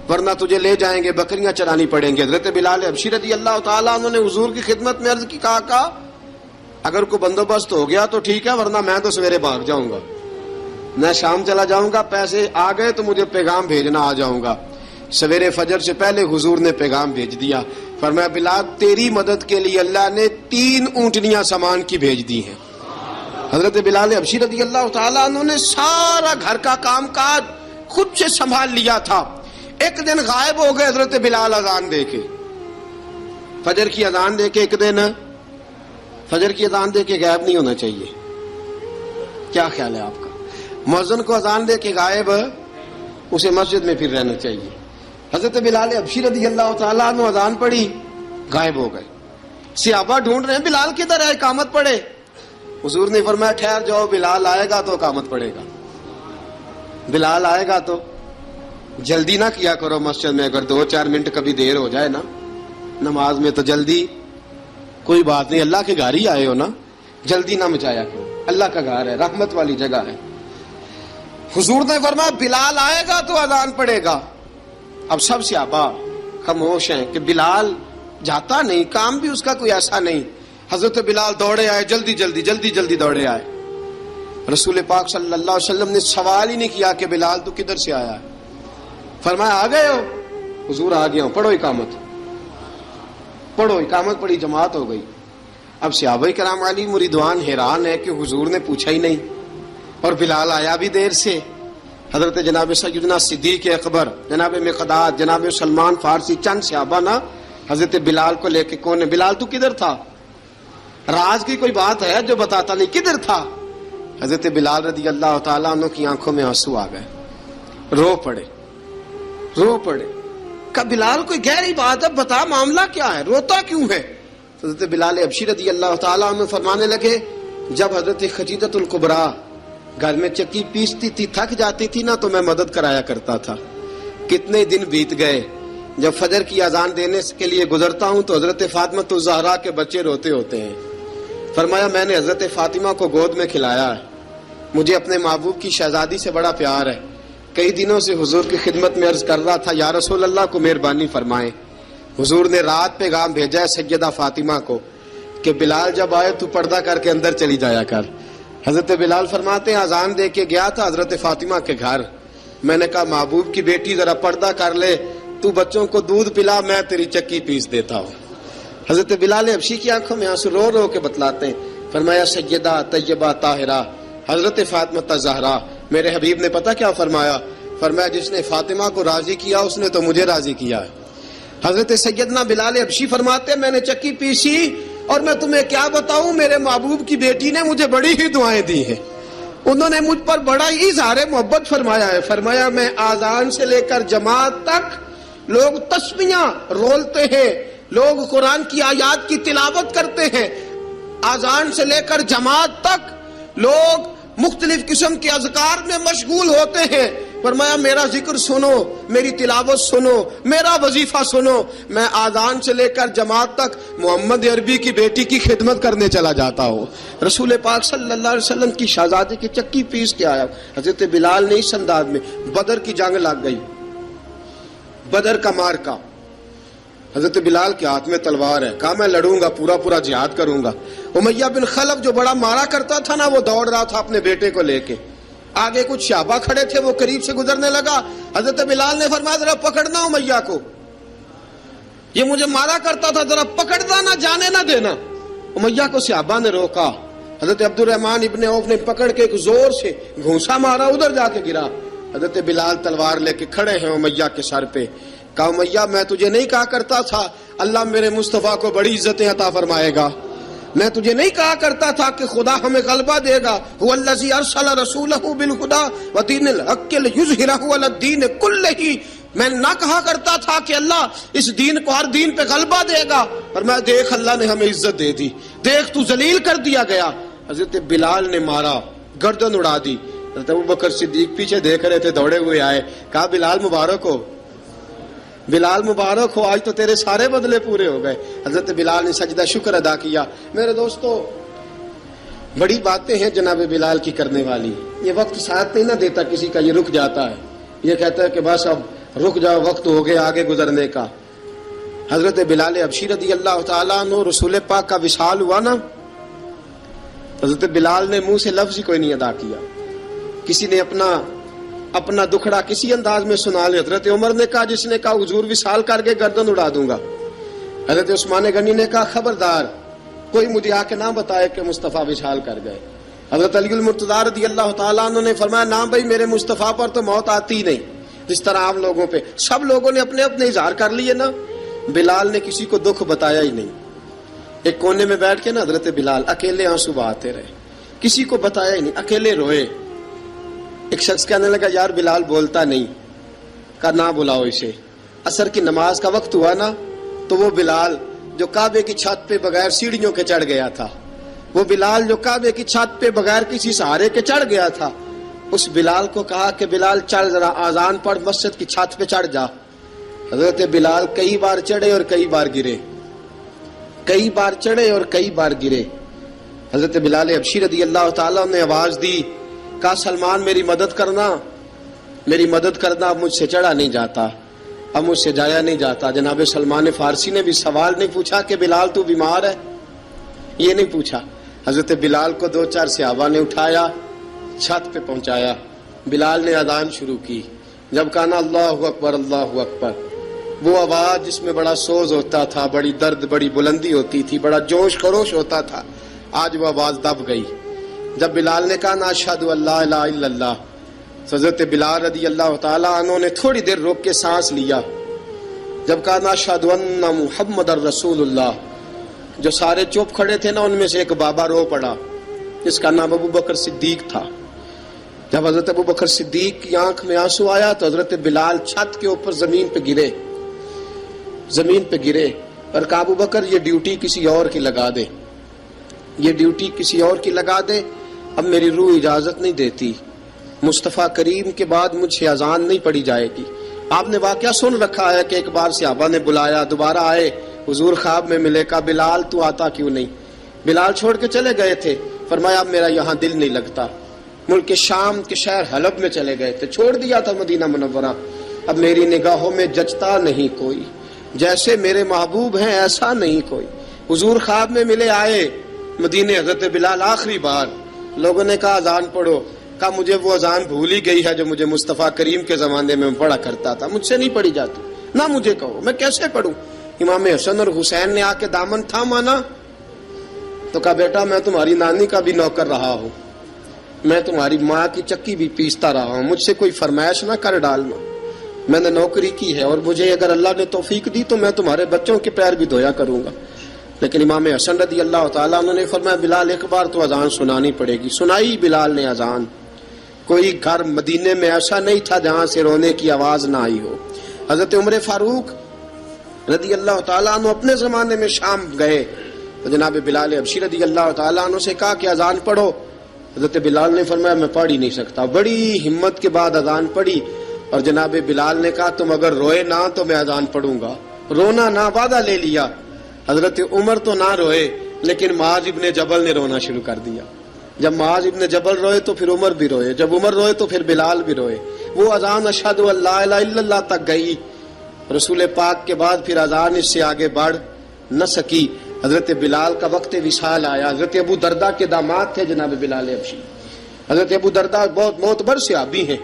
ورنہ تجھے لے جائیں گے، بکریاں چرانی پڑیں گے۔ حضرت بلال حبشی رضی اللہ تعالیٰ عنہ نے حضور کی خدمت میں عرض کی، کہا اگر کوئی بندوبست ہو گیا تو ٹھیک ہے، ورنہ میں تو سویرے بھاگ جاؤں گا، میں شام چلا جاؤں گا، پیسے آ گئے تو مجھے پیغام بھیجنا، آ جاؤں گا۔ سویرے فجر سے پہلے حضور نے پیغام بھیج دیا، فرمایا بلال تیری مدد کے لیے اللہ نے 3 اونٹنیاں سامان کی بھیج دی ہیں۔ حضرت بلال حبشی رضی اللہ تعالیٰ عنہ نے سارا گھر کا کام کاج خود سے سنبھال لیا تھا۔ ایک دن غائب ہو گئے حضرت بلال اذان دے کے، فجر کی اذان دے کے، ایک دن فجر کی اذان دے کے غائب نہیں ہونا چاہیے، کیا خیال ہے آپ کا؟ مؤذن کو اذان دے کے غائب، اسے مسجد میں پھر رہنا چاہیے۔ حضرت بلال حبشی رضی اللہ تعالیٰ عنہ اذان پڑھی، غائب ہو گئے۔ صحابہ ڈھونڈ رہے ہیں بلال کدھر ہے، اقامت پڑھے۔ حضور نے فرمایا ٹھہر جاؤ، بلال آئے گا تو اقامت پڑھے گا، بلال آئے گا تو۔ جلدی نہ کیا کرو مسجد میں، اگر 2-4 منٹ کبھی دیر ہو جائے نا نماز میں تو جلدی، کوئی بات نہیں، اللہ کے گھر ہی آئے ہو نا، جلدی نہ مچایا کرو، اللہ کا گھر ہے، رحمت والی جگہ ہے۔ حضور نے فرمایا بلال آئے گا تو اذان پڑے گا۔ اب سب صحابہ خاموش ہیں کہ بلال جاتا نہیں، کام بھی اس کا کوئی ایسا نہیں۔ حضرت بلال دوڑے آئے، جلدی جلدی دوڑے آئے۔ رسول پاک صلی اللہ علیہ وسلم نے سوال ہی نہیں کیا کہ بلال تو کدھر سے آیا ہے، فرمایا آ گئے ہو؟ حضور آ گیا ہوں، پڑھو اقامت، پڑھو اقامت پڑھی، جماعت ہو گئی۔ اب صحابہ کرام علی مریدوان حیران ہے کہ حضور نے پوچھا ہی نہیں اور بلال آیا بھی دیر سے۔ حضرت جناب سیدنا صدیق اکبر، جناب مقداد، جناب سلمان فارسی، چند صحابہ نا حضرت بلال کو لے کے، کون ہے بلال تو کدھر تھا؟ راز کی کوئی بات ہے جو بتاتا نہیں، کدھر تھا؟ حضرت بلال رضی اللہ تعالیٰ عنہ کی آنکھوں میں آنسو آ گئے، رو پڑے۔ کہ بلال کوئی گہری بات ہے، بتا معاملہ کیا ہے، روتا کیوں ہے؟ حضرت بلال حبشی رضی اللہ تعالیٰ عنہ فرمانے لگے جب حضرت خدیجہ الکبریٰ گھر میں چکی پیستی تھی، تھک جاتی تھی نا تو میں مدد کرایا کرتا تھا۔ کتنے دن بیت گئے، جب فجر کی اذان دینے کے لیے گزرتا ہوں تو حضرت فاطمہ الزہرا کے بچے روتے ہوتے ہیں۔ فرمایا میں نے حضرت فاطمہ کو گود میں کھلایا ہے، مجھے اپنے محبوب کی شہزادی سے بڑا پیار ہے۔ کئی دنوں سے حضور کی خدمت میں عرض کر رہا تھا یا رسول اللہ کو مہربانی فرمائیں۔ حضور نے رات پیغام بھیجا ہے سیدہ فاطمہ کو کہ بلال جب آئے تو پردہ کر کے اندر چلی جایا کر۔ حضرت بلال فرماتے ہیں اذان دے کے گیا تھا حضرت فاطمہ کے گھر، میں نے کہا محبوب کی بیٹی ذرا پردہ کر لے، تو بچوں کو دودھ پلا، میں تیری چکی پیس دیتا ہوں۔ حضرت بلال حبشی کی آنکھوں میں آنسو رو رو کے بتلاتے ہیں، فرمایا سیدہ طیبہ طاہرہ حضرت فاطمہ الزہرا، میرے حبیب نے پتہ کیا فرمایا؟ فرمایا جس نے فاطمہ کو راضی کیا اس نے تو مجھے راضی کیا ہے۔ حضرت سیدنا بلال حبشی فرماتے ہیں میں نے چکی پیسی اور میں تمہیں کیا بتاؤں، میرے محبوب کی بیٹی نے مجھے بڑی ہی دعائیں دی ہیں، انہوں نے مجھ پر بڑا ہی اظہار محبت فرمایا ہے۔ فرمایا میں آذان سے لے کر جماعت تک لوگ تسبیحاں رولتے ہیں، لوگ قرآن کی آیات کی تلاوت کرتے ہیں، آذان سے لے کر جماعت تک لوگ مختلف قسم کے اذکار میں مشغول ہوتے ہیں۔ فرمایا میرا ذکر سنو، میری تلاوت سنو، میرا وظیفہ سنو، میں آذان سے لے کر جماعت تک محمد عربی کی بیٹی کی خدمت کرنے چلا جاتا ہوں۔ رسول پاک صلی اللہ علیہ وسلم کی شہزادی کی چکی پیس کے آیا۔ حضرت بلال نے اس انداز میں، بدر کی جنگ لگ گئی، بدر کا مارکا، حضرت بلال کے ہاتھ میں تلوار ہے، کہا میں لڑوں گا، پورا جہاد کروں گا۔ امیہ بن خلف جو بڑا مارا کرتا تھا نا، وہ دوڑ رہا تھا اپنے بیٹے کو لے کے، آگے کچھ صحابہ کھڑے تھے، وہ قریب سے گزرنے لگا، حضرت بلال نے فرمایا ذرا پکڑنا امیہ کو، یہ مجھے مارا کرتا تھا، ذرا پکڑنا، نہ جانے نہ دینا۔ امیہ کو صحابہ نے روکا، حضرت عبد الرحمن ابن عوف نے پکڑ کے ایک زور سے گھونسا مارا، ادھر جا کے گرا۔ حضرت بلال تلوار لے کے کھڑے ہیں امیہ کے سر پہ، کہا امیہ میں تجھے نہیں کہا کرتا تھا اللہ میرے مصطفیٰ کو بڑی عزتیں عطا فرمائے گا، میں تجھے نہیں کہا کرتا تھا کہ خدا ہمیں غلبہ دے گا، هو الذی ارسل رسولہ بالہدی ودین الحق لیظہرہ علی الدین کلہ، میں نہ کہا کرتا تھا کہ اللہ اس دین کو ہر دین پہ غلبہ دے گا، اور میں دیکھ اللہ نے ہمیں عزت دے دی، دیکھ تو ذلیل کر دیا گیا۔ حضرت بلال نے مارا، گردن اڑا دی۔ حضرت ابوبکر صدیق پیچھے دیکھ رہے تھے، دوڑے ہوئے آئے، کہا بلال مبارک ہو، بلال مبارک ہو، آج تو تیرے سارے بدلے پورے ہو گئے۔ حضرت بلال نے سجدہ شکر ادا کیا۔ میرے دوستو بڑی باتیں ہیں جناب بلال کی کرنے والی، یہ وقت ساتھ نہیں نہ دیتا کسی کا، یہ رک جاتا ہے، یہ کہتا ہے کہ بس اب رک جاؤ وقت ہو گیا آگے گزرنے کا. حضرت بلال حبشی رضی اللہ تعالیٰ عنہ رسول پاک کا وصال ہوا نا، حضرت بلال نے منہ سے لفظ ہی کوئی نہیں ادا کیا. کسی نے اپنا دکھڑا کسی انداز میں سنا لیا. حضرت عمر نے کہا، جس نے کہا حضور وصال کر کے گردن اڑا دوں گا. حضرت عثمان غنی نے کہا خبردار کوئی مجھے آ کے نہ بتائے کہ مصطفیٰ وصال کر گئے. حضرت علی المرتضیٰ رضی اللہ تعالیٰ عنہ نے فرمایا نہ بھائی میرے مصطفیٰ پر تو موت آتی ہی نہیں. جس طرح عام لوگوں پہ سب لوگوں نے اپنے اپنے اظہار کر لیے نا، بلال نے کسی کو دکھ بتایا ہی نہیں. ایک کونے میں بیٹھ کے نا حضرت بلال اکیلے آنسو بہاتے رہے، کسی کو بتایا ہی نہیں، اکیلے روئے. ایک شخص کہنے لگا یار بلال بولتا نہیں. کہا نہ بلاؤ اسے. عصر کی نماز کا وقت ہوا نا تو وہ بلال جو کعبے کی چھت پہ بغیر سیڑھیوں کے چڑھ گیا تھا، وہ بلال جو کعبے کی چھت پہ بغیر کسی سہارے کے چڑھ گیا تھا، اس بلال کو کہا کہ بلال چڑھ ذرا آذان پڑھ مسجد کی چھت پہ چڑھ جا. حضرت بلال کئی بار چڑھے اور کئی بار گرے، کئی بار چڑھے اور کئی بار گرے. حضرت بلال حبشی رضی اللہ تعالیٰ نے آواز دی، کہا سلمان میری مدد کرنا، میری مدد کرنا. اب مجھ سے چڑھا نہیں جاتا، اب مجھ سے جایا نہیں جاتا. جناب سلمان فارسی نے بھی سوال نہیں پوچھا کہ بلال تو بیمار ہے، یہ نہیں پوچھا. حضرت بلال کو 2-4 صحابہ نے اٹھایا، چھت پہ پہنچایا. بلال نے اذان شروع کی. جب کہا نا اللہ اکبر اللہ اکبر، وہ آواز جس میں بڑا سوز ہوتا تھا، بڑی درد، بڑی بلندی ہوتی تھی، بڑا جوش خروش ہوتا تھا، آج وہ آواز دب گئی. جب بلال نے کہا نا اشہد ان لا الہ الا اللہ، حضرت بلال رضی اللہ تعالیٰ عنہ نے تھوڑی دیر روک کے سانس لیا. جب کہا نا اشہد ان محمد الرسول اللہ، جو سارے چپ کھڑے تھے نا ان میں سے ایک بابا رو پڑا جس کا نام ابو بکر صدیق تھا. جب حضرت ابو بکر صدیق کی آنکھ میں آنسو آیا تو حضرت بلال چھت کے اوپر زمین پہ گرے، زمین پہ گرے اور کہا ابو بکر یہ ڈیوٹی کسی اور کی لگا دے، یہ ڈیوٹی کسی اور کی لگا دے، اب میری روح اجازت نہیں دیتی، مصطفیٰ کریم کے بعد مجھ سے اذان نہیں پڑھی جائے گی. آپ نے واقعہ سن رکھا ہے کہ ایک بار صحابہ نے بلایا، دوبارہ آئے، حضور خواب میں ملے. کہا بلال تو آتا کیوں نہیں؟ بلال چھوڑ کے چلے گئے تھے. فرمایا اب میرا یہاں دل نہیں لگتا. ملک شام کے شہر حلب میں چلے گئے تھے، چھوڑ دیا تھا مدینہ منورہ. اب میری نگاہوں میں جچتا نہیں کوئی، جیسے میرے محبوب ہیں ایسا نہیں کوئی. حضور خواب میں ملے، آئے مدینے. حضرت بلال آخری بار، لوگوں نے کہا اذان پڑھو. کہا مجھے وہ اذان بھول ہی گئی ہے جو مجھے مصطفیٰ کریم کے زمانے میں پڑھا کرتا تھا، مجھ سے نہیں پڑھی جاتی. نہ مجھے کہو، میں کیسے پڑھوں؟ امام حسن اور حسین نے آ کے دامن تھاما نا تو کہا بیٹا میں تمہاری نانی کا بھی نوکر رہا ہوں، میں تمہاری ماں کی چکی بھی پیستا رہا ہوں، مجھ سے کوئی فرمائش نہ کر ڈالنا، میں نے نوکری کی ہے اور مجھے اگر اللہ نے توفیق دی تو میں تمہارے بچوں کے پیر بھی دھویا کروں گا. لیکن امام حسن رضی اللہ تعالیٰ عنہ نے فرمایا بلال ایک بار تو اذان سنانی پڑے گی. سنائی بلال نے اذان. کوئی گھر مدینے میں ایسا نہیں تھا جہاں سے رونے کی آواز نہ آئی ہو. حضرت عمر فاروق رضی اللہ تعالیٰ عنہ اپنے زمانے میں شام گئے تو جناب بلال حبشی رضی اللہ تعالیٰ عنہ سے کہا کہ اذان پڑھو. حضرت بلال نے فرمایا میں پڑھ ہی نہیں سکتا. بڑی ہمت کے بعد اذان پڑھی اور جناب بلال نے کہا تم اگر روئے نہ تو میں اذان پڑھوں گا. رونا نہ، وعدہ لے لیا. حضرت عمر تو نہ روئے لیکن معاذ ابن جبل نے رونا شروع کر دیا. جب معاذ ابن جبل روئے تو پھر عمر بھی روئے، جب عمر روئے تو پھر بلال بھی روئے. وہ اذان اشہد ان لا الہ الا اللہ تک گئی. رسول پاک کے بعد پھر اذان اس سے آگے بڑھ نہ سکی. حضرت بلال کا وقت وصال آیا. حضرت ابو درداء کے داماد تھے جناب بلال حبشی. حضرت ابو درداء بہت معتبر صحابی ہیں،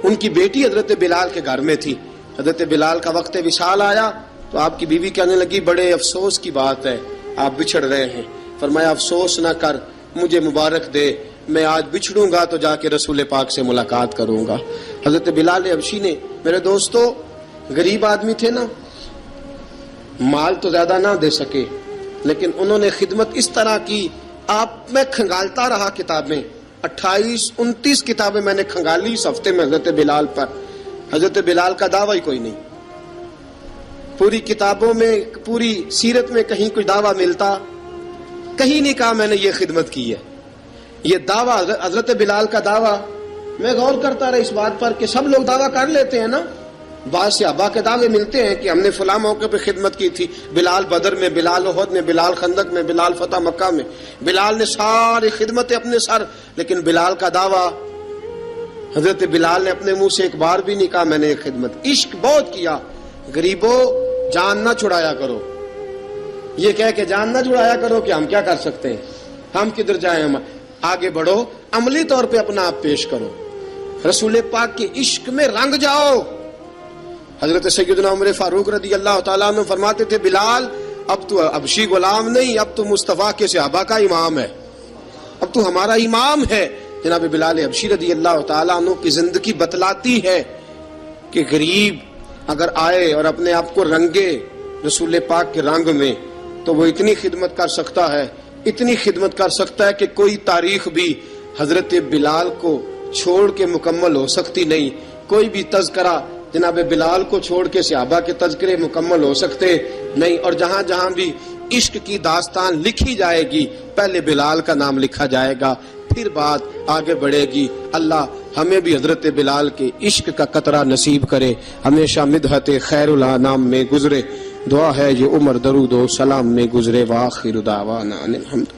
ان کی بیٹی حضرت بلال کے گھر میں تھی. حضرت بلال کا وقت وصال آیا تو آپ کی بیوی کہنے لگی بڑے افسوس کی بات ہے، آپ بچھڑ رہے ہیں. فرمایا افسوس نہ کر، مجھے مبارک دے، میں آج بچھڑوں گا تو جا کے رسول پاک سے ملاقات کروں گا. حضرت بلال حبشی نے، میرے دوستو، غریب آدمی تھے نا، مال تو زیادہ نہ دے سکے لیکن انہوں نے خدمت اس طرح کی. آپ میں کھنگالتا رہا کتابیں، 28-29 کتابیں میں نے کھنگالی اس ہفتے میں حضرت بلال پر. حضرت بلال کا دعویٰ ہی کوئی نہیں. پوری کتابوں میں، پوری سیرت میں کہیں کوئی دعویٰ ملتا؟ کہیں نہیں کہا میں نے یہ خدمت کی ہے. یہ دعویٰ حضرت بلال کا دعویٰ، میں غور کرتا رہا اس بات پر کہ سب لوگ دعویٰ کر لیتے ہیں نا. بعض صحابہ کے دعوے ملتے ہیں کہ ہم نے فلاں موقع پہ خدمت کی تھی، بلال بدر میں، بلال احد میں، بلال خندق میں، بلال فتح مکہ میں. بلال نے ساری خدمتیں اپنے سر، لیکن بلال کا دعویٰ حضرت بلال نے اپنے منہ سے ایک بار بھی نہیں کہا میں نے خدمت. عشق بہت کیا. غریبوں جان نہ چھڑایا کرو. یہ کہہ کے جان نہ چھڑایا کرو کہ ہم کیا کر سکتے ہیں, ہم کدھر جائیں, ہم آگے بڑھو, عملی طور پہ اپنا آپ پیش کرو. رسول پاک کے عشق میں رنگ جاؤ. حضرت سیدنا عمر فاروق رضی اللہ تعالیٰ عنہ فرماتے تھے بلال اب تو حبشی غلام نہیں, اب تو مصطفیٰ کے صحابہ کا امام ہے, اب تو ہمارا امام ہے. جناب بلال حبشی رضی اللہ تعالیٰ عنہ کی زندگی بتلاتی ہے کہ غریب اگر آئے اور اپنے آپ کو رنگے رسول پاک کے رنگ میں تو وہ اتنی خدمت کر سکتا ہے, اتنی خدمت کر سکتا ہے کہ کوئی تاریخ بھی حضرت بلال کو چھوڑ کے مکمل ہو سکتی نہیں. کوئی بھی تذکرہ جناب بلال کو چھوڑ کے صحابہ کے تذکرے مکمل ہو سکتے نہیں. اور جہاں جہاں بھی عشق کی داستان لکھی جائے گی پہلے بلال کا نام لکھا جائے گا, پھر بات آگے بڑھے گی. اللہ ہمیں بھی حضرت بلال کے عشق کا قطرہ نصیب کرے, ہمیشہ مدحت خیر الانام میں گزرے. دعا ہے یہ عمر درود و سلام میں گزرے. وآخر دعوانا ان الحمد